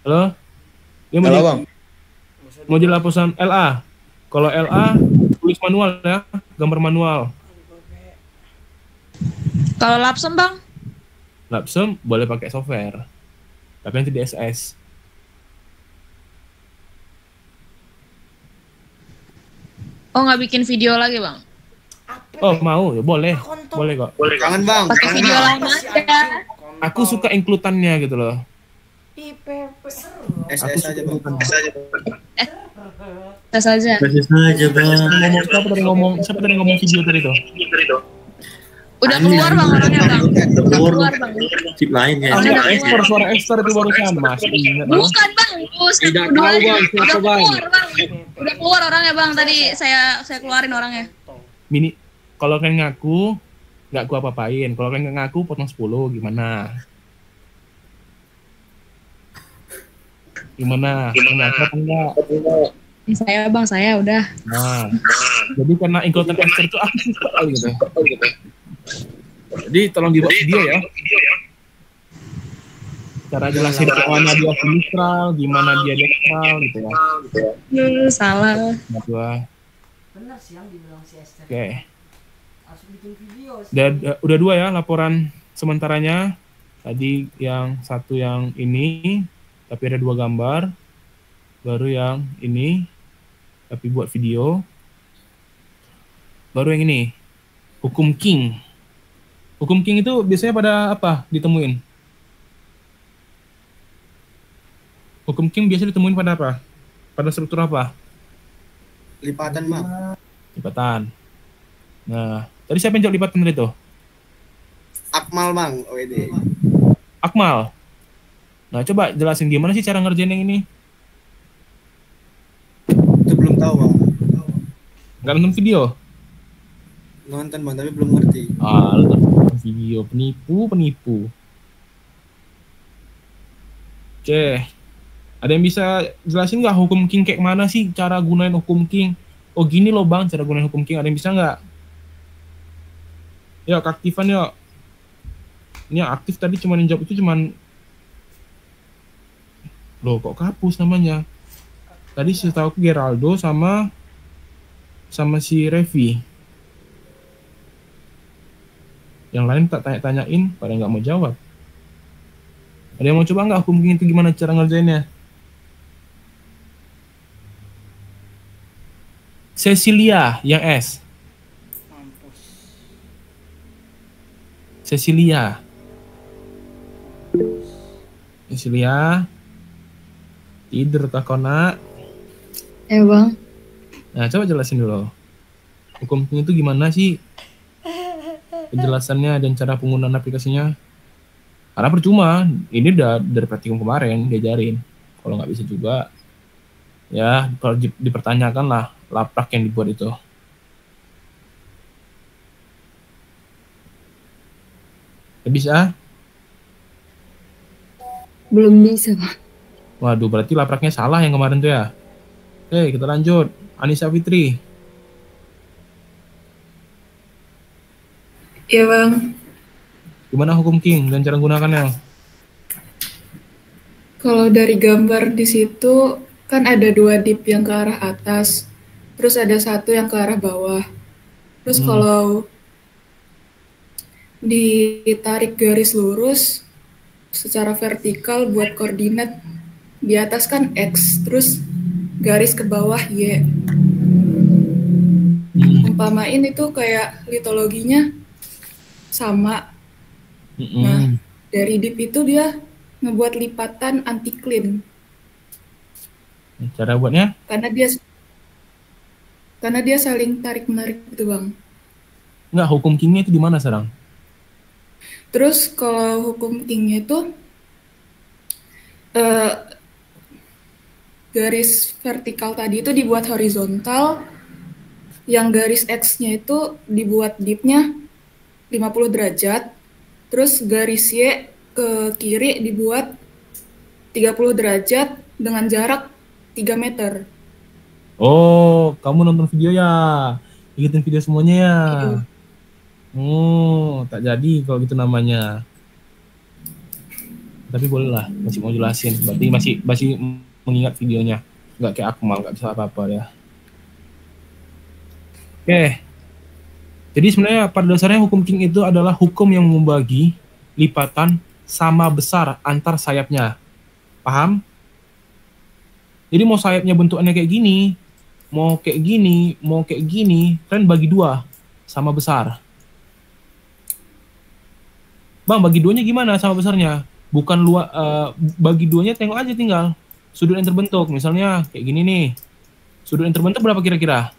Halo? Dia mau Halo jadi, bang. mau jadi laporan LA. Kalau LA tulis manual ya, gambar manual. Kalau lapsem bang? Lapsem boleh pakai software, tapi nanti di SS. Oh nggak bikin video lagi bang? Oh mau, ya boleh, Kontol. boleh kok. Jangan bang. Pakai jangan, video Bang. lama aja. Aku suka include-annya gitu loh. IPP. SS aja bang. Tes aja. Siapa tadi ngomong video tadi tuh? Udah keluar bang orangnya bang. Udah keluar bang. Chip lain ya. Oh, udah Ekspor, suara ekspor itu barusan masih ingat. Bukan bang. Tidak tahu, Bang. Siapa, Udah Bang? keluar bang. Udah keluar orangnya bang. Tadi saya keluarin orangnya. Mini, kalau kalian ngaku nggak gua apa-apain. Kalau kalian nggak ngaku potong 10 gimana? Gimana? Ngaku apa enggak? Saya bang, saya udah. Nah, jadi karena include ekspor itu aku suka gitu. Jadi tolong dibuat video ya. Cara jelasin kayak mana dia sinistral, gimana dia diastral gitu ya. Salah. Nah, gua. Bener sih yang dibilang si Esther. Oke. Harus bikin video sih. Udah 2 ya laporan sementaranya. Tadi yang satu yang ini, tapi ada 2 gambar. Baru yang ini, tapi buat video. Baru yang ini, hukum King. Hukum King itu biasanya pada apa ditemuin? Hukum King biasa ditemuin pada apa? Pada struktur apa? Lipatan bang. Lipatan. Nah, tadi siapa yang jawab lipatan tadi tuh? Akmal bang. OED. Akmal. Nah, coba jelasin gimana sih cara ngerjain yang ini? Itu belum tahu bang. Nggak nonton video? Nonton bang tapi belum ngerti. Ah, lu nonton video. Penipu. Oke. Ada yang bisa jelasin nggak hukum King kayak mana sih cara gunain hukum King? Oh gini loh bang, cara gunain hukum King. Ada yang bisa nggak? Yuk, keaktifan yuk. Ini yang aktif tadi cuman yang jawab itu cuman... Loh, kok kapus namanya? Tadi setahu aku Geraldo sama si Revi. Yang lain tak tanya-tanyain, pada nggak mau jawab. Ada yang mau coba nggak hukum King itu gimana cara ngerjainnya? Cecilia yang S. Mampus. Cecilia. Tidur takona. Bang. Nah, coba jelasin dulu. Hukum King itu gimana sih? Penjelasannya dan cara penggunaan aplikasinya. Karena percuma, ini udah dari praktikum kemarin diajarin. Kalau nggak bisa juga, ya kalau dipertanyakan lah laprak yang dibuat itu. Nggak bisa? Belum bisa bang. Waduh, berarti lapraknya salah yang kemarin tuh ya. Oke, kita lanjut. Anissa Fitri. Iya bang, Gimana hukum King dan cara gunakannya? kalau dari gambar di situ kan ada 2 dip yang ke arah atas, terus ada 1 yang ke arah bawah. Terus kalau ditarik garis lurus, secara vertikal buat koordinat. Di atas kan X, terus garis ke bawah Y. Umpamain itu kayak litologinya sama. Nah, dari dip itu dia ngebuat lipatan anti-clean. Cara buatnya? Karena dia saling tarik-menarik gitu, Bang. Enggak, hukum kingnya itu di mana sekarang? Terus kalau hukum kingnya itu garis vertikal tadi itu dibuat horizontal, yang garis X-nya itu dibuat dipnya 50 derajat, terus garis Y ke kiri dibuat 30 derajat dengan jarak 3 meter. Oh, kamu nonton video ya? Ikutin video semuanya ya? Iya. Oh, tak jadi kalau gitu namanya. Tapi boleh lah, masih mau jelasin. Berarti masih mengingat videonya. Nggak kayak Akmal, nggak bisa apa-apa ya. Oke. Jadi sebenarnya pada dasarnya hukum King itu adalah hukum yang membagi lipatan sama besar antar sayapnya. Paham? Jadi mau sayapnya bentukannya kayak gini, mau kayak gini, mau kayak gini, kalian bagi dua sama besar. Bang, bagi duanya gimana sama besarnya? Bukan bagi duanya tengok aja tinggal sudut yang terbentuk. Misalnya kayak gini nih. Sudut yang terbentuk berapa kira-kira?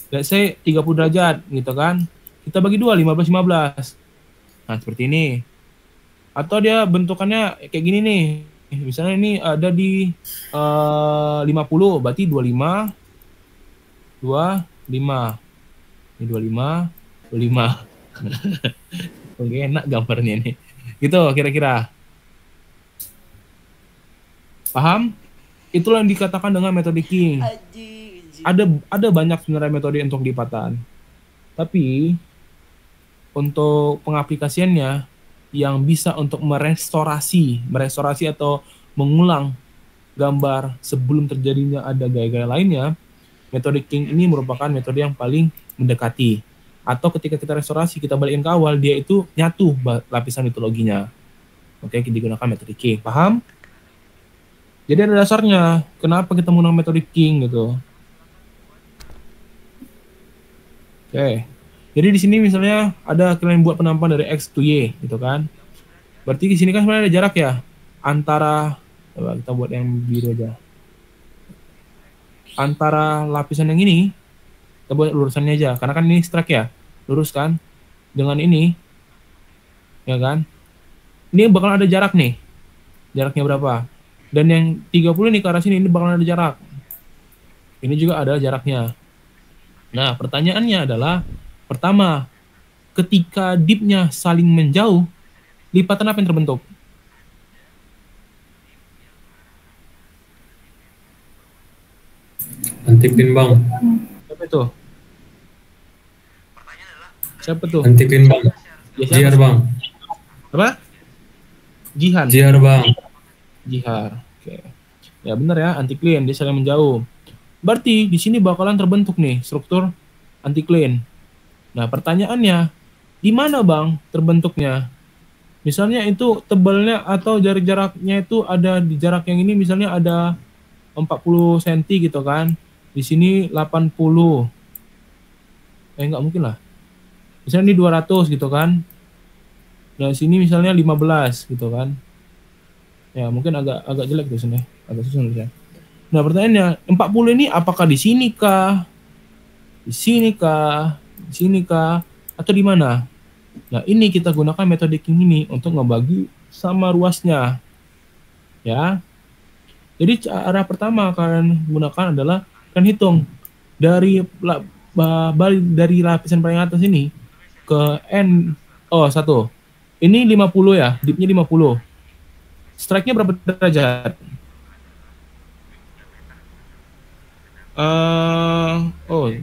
Let's say 30 derajat gitu kan. Kita bagi dua, 15-15. Nah, seperti ini. Atau dia bentukannya kayak gini nih. Misalnya ini ada di 50, berarti 25, 25. Ini 25, 25. Oke, enak gambarnya nih. Gitu kira-kira. Paham? Itulah yang dikatakan dengan metode King. Ada banyak sebenarnya metode untuk lipatan. Tapi untuk pengaplikasiannya yang bisa untuk merestorasi atau mengulang gambar sebelum terjadinya ada gaya-gaya lainnya, metode King ini merupakan metode yang paling mendekati. Atau ketika kita restorasi, kita balikin ke awal, dia itu nyatu lapisan litologinya. Oke, kita digunakan metode King. Paham? Jadi ada dasarnya kenapa kita menggunakan metode King gitu. Oke. Jadi di sini misalnya ada kalian buat penampakan dari X to Y gitu kan. Berarti di sini kan sebenarnya ada jarak ya antara, coba kita buat yang biru aja. Antara lapisan yang ini, kita buat lurusannya aja karena kan ini strike ya. Lurus kan? Dengan ini ya kan? Ini bakal ada jarak nih. Jaraknya berapa? Dan yang 30 nih ke arah sini, ini bakalan ada jarak. Ini juga ada jaraknya. Nah, pertanyaannya adalah, pertama, ketika dipnya saling menjauh, lipatan apa yang terbentuk? Anti-clean, Bang. Siapa itu? Siapa tuh? Anti-clean, Bang. Ya, siapa? Jihar, Bang. Apa? Jihan. Jihar, Bang. Jihar. Oke. Ya benar ya, anti clean, dia saling menjauh. Berarti di sini bakalan terbentuk nih struktur anti clean. Nah, pertanyaannya, di mana Bang terbentuknya? Misalnya itu tebalnya atau jaraknya itu ada di jarak yang ini misalnya ada 40 cm gitu kan. Di sini 80. Enggak mungkin lah. Misalnya ini 200 gitu kan. Nah, sini misalnya 15 gitu kan. Ya mungkin agak jelek tuh sini, agak susah nulisnya. Nah pertanyaannya, 40 ini apakah di sini kah? Di sini kah? Di sini kah? Atau di mana? Nah ini kita gunakan metode King ini untuk ngebagi sama ruasnya. Ya. Jadi cara pertama kalian gunakan adalah kalian hitung dari lapisan paling atas ini ke N. Oh, 1. Ini 50 ya, dipnya 50. Strike-nya berapa derajat?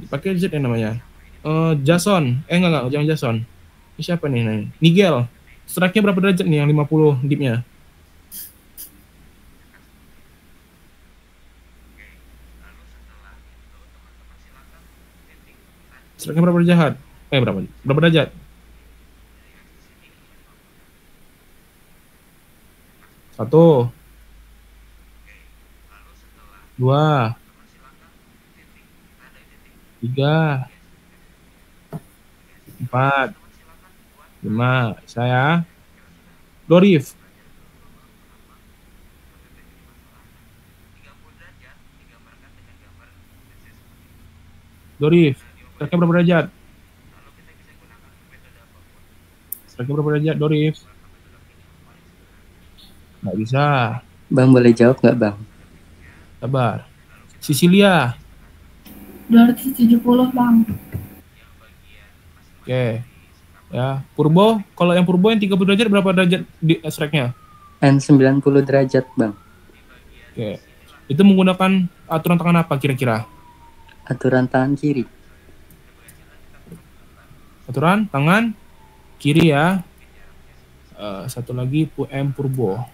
Pakai Z yang namanya. Jason. Enggak, jangan Jason. Ini siapa nih? Nigel. Strike-nya berapa derajat nih yang 50 dipnya? Strike-nya berapa derajat? Berapa derajat? 1, 2, 3, 4, 5. Saya Dorif. Dorif, streknya berapa derajat? Streknya berapa derajat, Dorif? Nggak bisa. Bang boleh jawab nggak bang? Sabar. Sisilia. 270 bang. Oke. Ya, Purbo, kalau yang Purbo yang 30 derajat berapa derajat di streknya? N 90 derajat bang. Oke. Itu menggunakan aturan tangan apa kira-kira? Aturan tangan kiri. Aturan tangan kiri ya. Satu lagi M Purbo.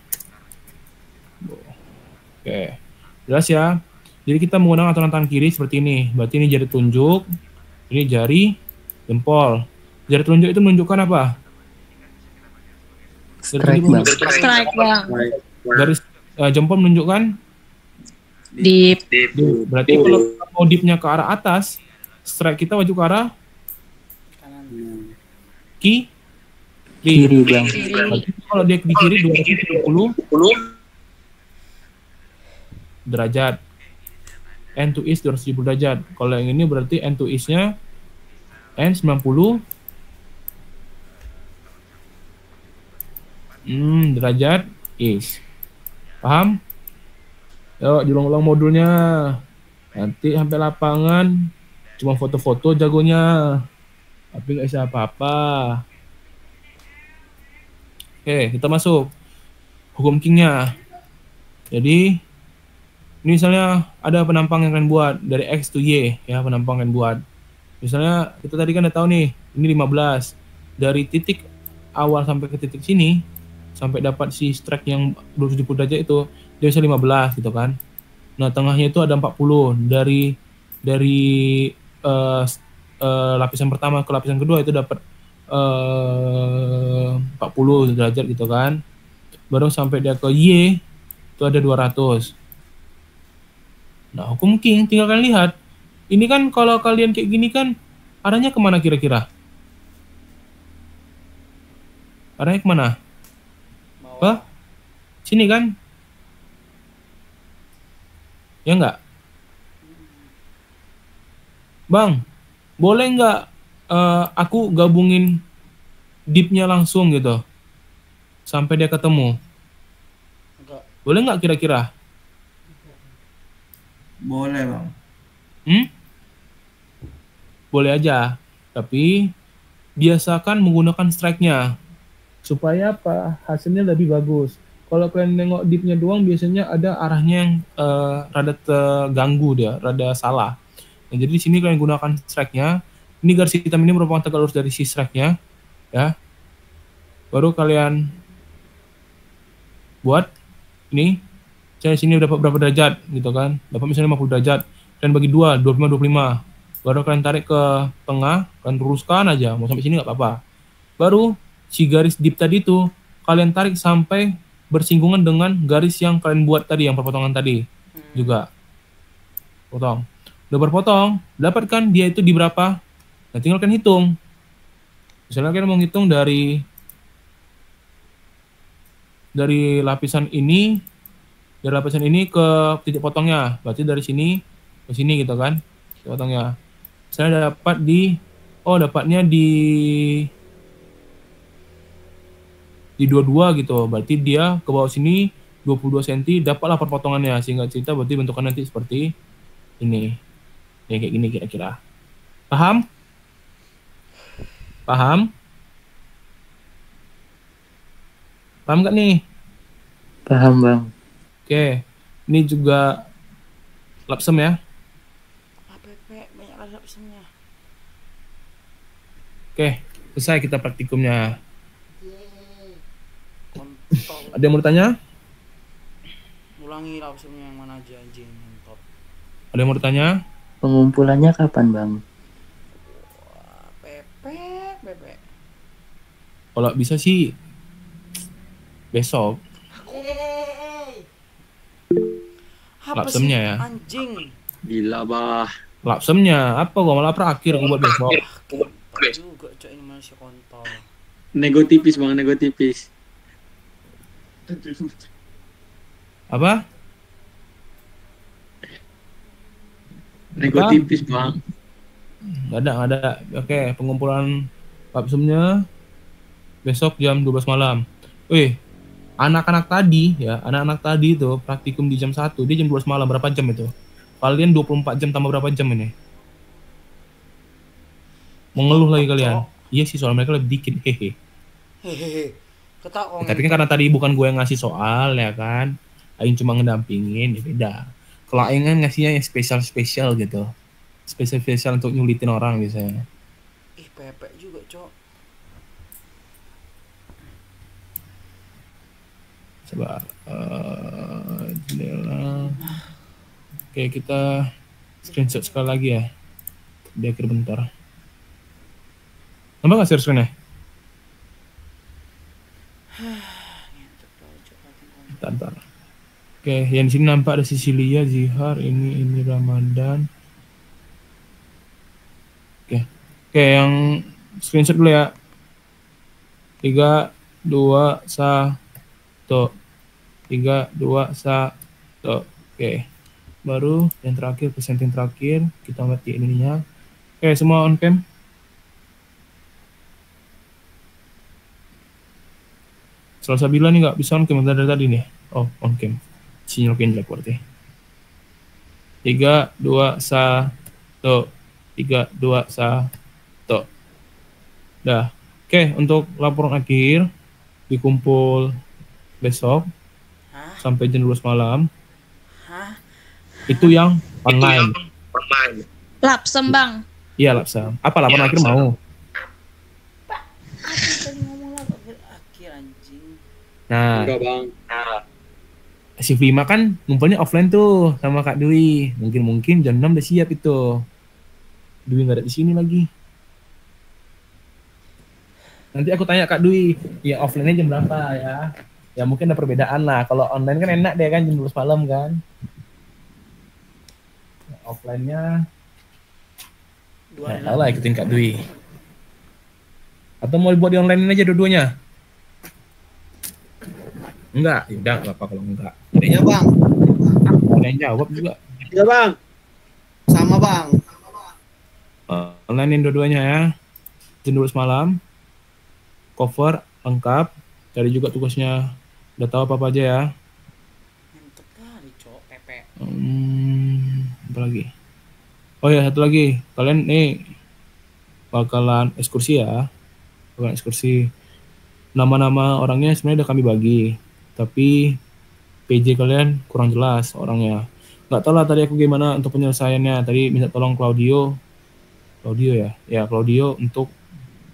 Oke. Jelas ya. Jadi kita menggunakan aturan tangan kiri seperti ini. Berarti ini jari tunjuk, ini jari jempol. Jari telunjuk itu menunjukkan apa? Strike bang. Strike bang. Garis jempol menunjukkan Deep. dip. Berarti kalau mau dipnya ke arah atas, strike kita wajib ke arah Kiri bang. Berarti kalau dia di kiri 270 derajat. End to east 270 derajat. Kalau yang ini berarti end to east-nya N 90 derajat east. Paham? Yuk, diulang-ulang modulnya. Nanti sampai lapangan cuma foto-foto jagonya. Tapi nggak bisa apa-apa. Oke, kita masuk. Hukum King-nya. Jadi, ini misalnya ada penampang yang kalian buat. Dari X to Y, ya penampang yang kalian buat. Misalnya, kita tadi kan udah tahu nih, ini 15. Dari titik awal sampai ke titik sini, sampai dapat si strike yang 270 derajat itu, dia bisa 15 gitu kan. Nah, tengahnya itu ada 40. Dari lapisan pertama ke lapisan kedua itu dapat 40 derajat gitu kan. Baru sampai dia ke Y itu ada 200. Nah, hukum King tinggal kalian lihat. Ini kan kalau kalian kayak gini kan arahnya kemana kira-kira? Arahnya kemana? Ke sini kan? Ya enggak? Bang, boleh nggak aku gabungin dipnya langsung gitu sampai dia ketemu? Boleh nggak kira-kira? Boleh bang. Boleh aja, tapi biasakan menggunakan strike-nya supaya apa? Hasilnya lebih bagus. Kalau kalian nengok dipnya doang biasanya ada arahnya yang rada terganggu dia, rada salah. Nah, jadi di sini kalian gunakan strike-nya. Ini garis hitam ini merupakan tegak lurus dari si strike-nya, ya. Baru kalian buat ini. Saya sini dapat berapa derajat gitu kan? Dapat misalnya 50 derajat. Kalian bagi 2, 25. Baru kalian tarik ke tengah, kalian luruskan aja. Mau sampai sini nggak apa-apa. Baru si garis dip tadi itu kalian tarik sampai bersinggungan dengan garis yang kalian buat tadi, yang perpotongan tadi juga. Potong. Udah berpotong, dapatkan dia itu di berapa? Nah, tinggal kalian hitung. Misalnya kalian mau ngitung dari lapisan ini ke titik potongnya. Berarti dari sini ke sini gitu kan, titik potongnya. Saya dapatnya di 22 gitu. Berarti dia ke bawah sini 22 cm, dapatlah perpotongannya. Sehingga cerita berarti bentukan nanti seperti ini. Ya kayak gini kira-kira. Paham? Paham? Paham nggak nih? Paham bang. Oke. Ini juga lapsem ya. APP banyak lapsemnya. Oke, selesai kita praktikumnya. Kontol. Ada yang mau bertanya? Ulangi lapsemnya yang mana aja anjing ngentot. Ada yang mau bertanya? Pengumpulannya kapan bang? Kalau bisa sih besok. Apa sih Lapsemnya ya. anjing? Gila bah. Lapsemnya apa gua malah terakhir gua buat besok. Juga cok ini manusia kontol. Nego tipis bang, nego tipis. Apa? Nego Apa? tipis bang. Nggak ada. Oke, pengumpulan lapsemnya besok jam 12 malam. Wih, anak-anak tadi itu praktikum di jam 1, dia jam 12 malam, berapa jam itu? Kalian 24 jam tambah berapa jam ini? Mengeluh lagi kalian. Iya sih, soal mereka lebih dikit, hehe. Hehehe. Ketahuan. Tapi kan karena tadi bukan gue yang ngasih soal ya kan, Aing cuma ngedampingin, ya beda. Kalau Aing kan ngasihnya yang spesial gitu, spesial untuk nyulitin orang biasanya. Ih, Pepe juga, cok. Coba jendela. Oke, kita screenshot sekali lagi ya di akhir bentar. Nambah nggak share screen-nya? Bentar. Oke, yang di sini nampak ada Sisilia, Zihar, ini Ramadan. Oke, yang screenshot dulu ya. 3, 2, 1. 3, 2, 1. Oke. Baru yang terakhir, presenting terakhir, kita ngerti ininya. Oke, semua on cam. Salsabila nih nggak bisa on cam dari tadi nih. Oh, on cam. Sinyal jelek berarti. 3, 2, 1. 3, 2, 1. Dah. Oke, untuk laporan akhir dikumpul besok sampai jam 12 malam. Itu yang online. Lapsem bang. Iya, lapsam. Apa laporan akhir mau? Tadi ngomong lah akhir anjing. Nah, Enggak bang. shift 5 kan ngumpulnya offline tuh sama Kak Dwi. Mungkin jam 6 udah siap itu. Dwi nggak ada di sini lagi. Nanti aku tanya Kak Dwi, ya offline-nya jam berapa ya? Ya mungkin ada perbedaan lah. Kalau online kan enak deh kan jam 12 malam kan. Offline-nya ya tahu lah, ikutin Kak Dwi. Atau mau buat di online aja dua-duanya? Enggak, ya udah nggak apa kalau enggak. Iya bang. Ada yang jawab juga. Iya bang. Sama bang. Onlinein dua-duanya ya. Jam 12 malam. Cover lengkap. Cari juga tugasnya. Udah tahu apa aja ya. Mantep kali, cok. Pepe. Apa lagi? Oh ya, satu lagi. Kalian nih bakalan ekskursi ya. Bakalan ekskursi. Nama-nama orangnya sebenarnya udah kami bagi. Tapi PJ kalian kurang jelas orangnya. Nggak tahu lah tadi aku gimana untuk penyelesaiannya. Tadi minta tolong Claudio ya. Ya, Claudio untuk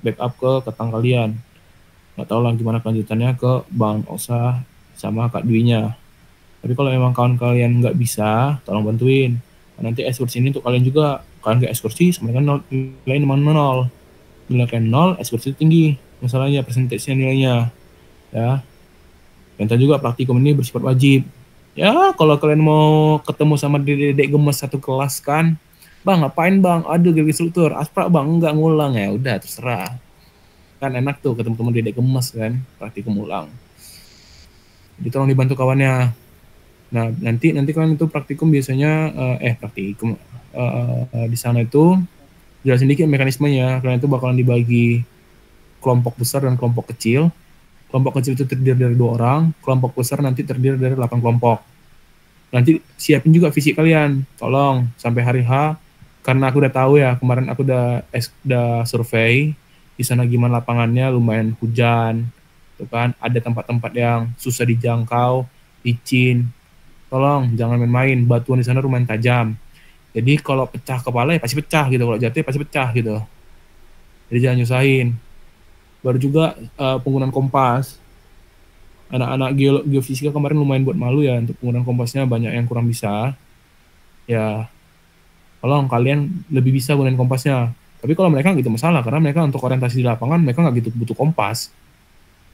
backup ke ketang kalian. Nggak tahu lah gimana kelanjutannya ke Bang Osa sama Kak Dwi-nya. Tapi kalau memang kawan kalian nggak bisa, tolong bantuin. Nanti ekskursi ini untuk kalian juga. Kalian nggak ekskursi, sebenarnya nilai 0. Nilai kalian 0, ekskursi tinggi. Masalahnya presentasinya nilainya. Ya. Dan juga praktikum ini bersifat wajib. Ya, kalau kalian mau ketemu sama dedek gemes satu kelas kan, Bang, ngapain bang? Aduh, gigi struktur. Asprak bang, enggak ngulang ya. Udah, terserah. Kan enak tuh ketemu teman dedek gemes kan, praktikum ulang. Jadi tolong dibantu kawannya. Nah, nanti kalian itu praktikum biasanya, di sana itu, jelasin dikit mekanismenya. Kalian itu bakalan dibagi kelompok besar dan kelompok kecil. Kelompok kecil itu terdiri dari 2 orang, kelompok besar nanti terdiri dari 8 kelompok. Nanti siapin juga fisik kalian, tolong sampai hari H, karena aku udah tahu ya, kemarin aku udah survei di sana gimana lapangannya, lumayan hujan, tuh kan, ada tempat-tempat yang susah dijangkau, licin, tolong jangan main-main, batuan di sana lumayan tajam. Jadi kalau pecah kepala ya pasti pecah gitu, kalau jatuh ya pasti pecah gitu. Jadi jangan nyusahin. Baru juga penggunaan kompas. Anak-anak geofisika kemarin lumayan buat malu ya untuk penggunaan kompasnya, banyak yang kurang bisa. Ya, tolong kalian lebih bisa gunain kompasnya. Tapi kalau mereka nggak gitu masalah, karena mereka untuk orientasi di lapangan mereka nggak gitu butuh kompas.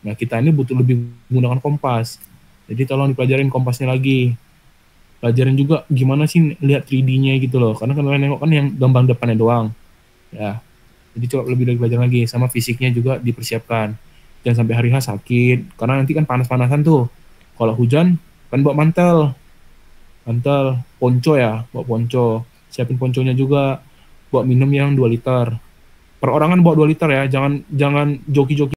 Nah kita ini butuh lebih menggunakan kompas. Jadi tolong dipelajarin kompasnya lagi. pelajarin juga gimana sih lihat 3D-nya gitu loh, karena kan kalian nengok kan yang gambar depannya doang ya. Jadi coba lebih dari belajar lagi, sama fisiknya juga dipersiapkan, jangan sampai hari H sakit, karena nanti kan panas-panasan tuh. Kalau hujan kan bawa mantel, ponco ya, bawa ponco, siapin ponconya juga, bawa minum yang 2 liter per orang kan, bawa 2 liter ya, jangan joki-joki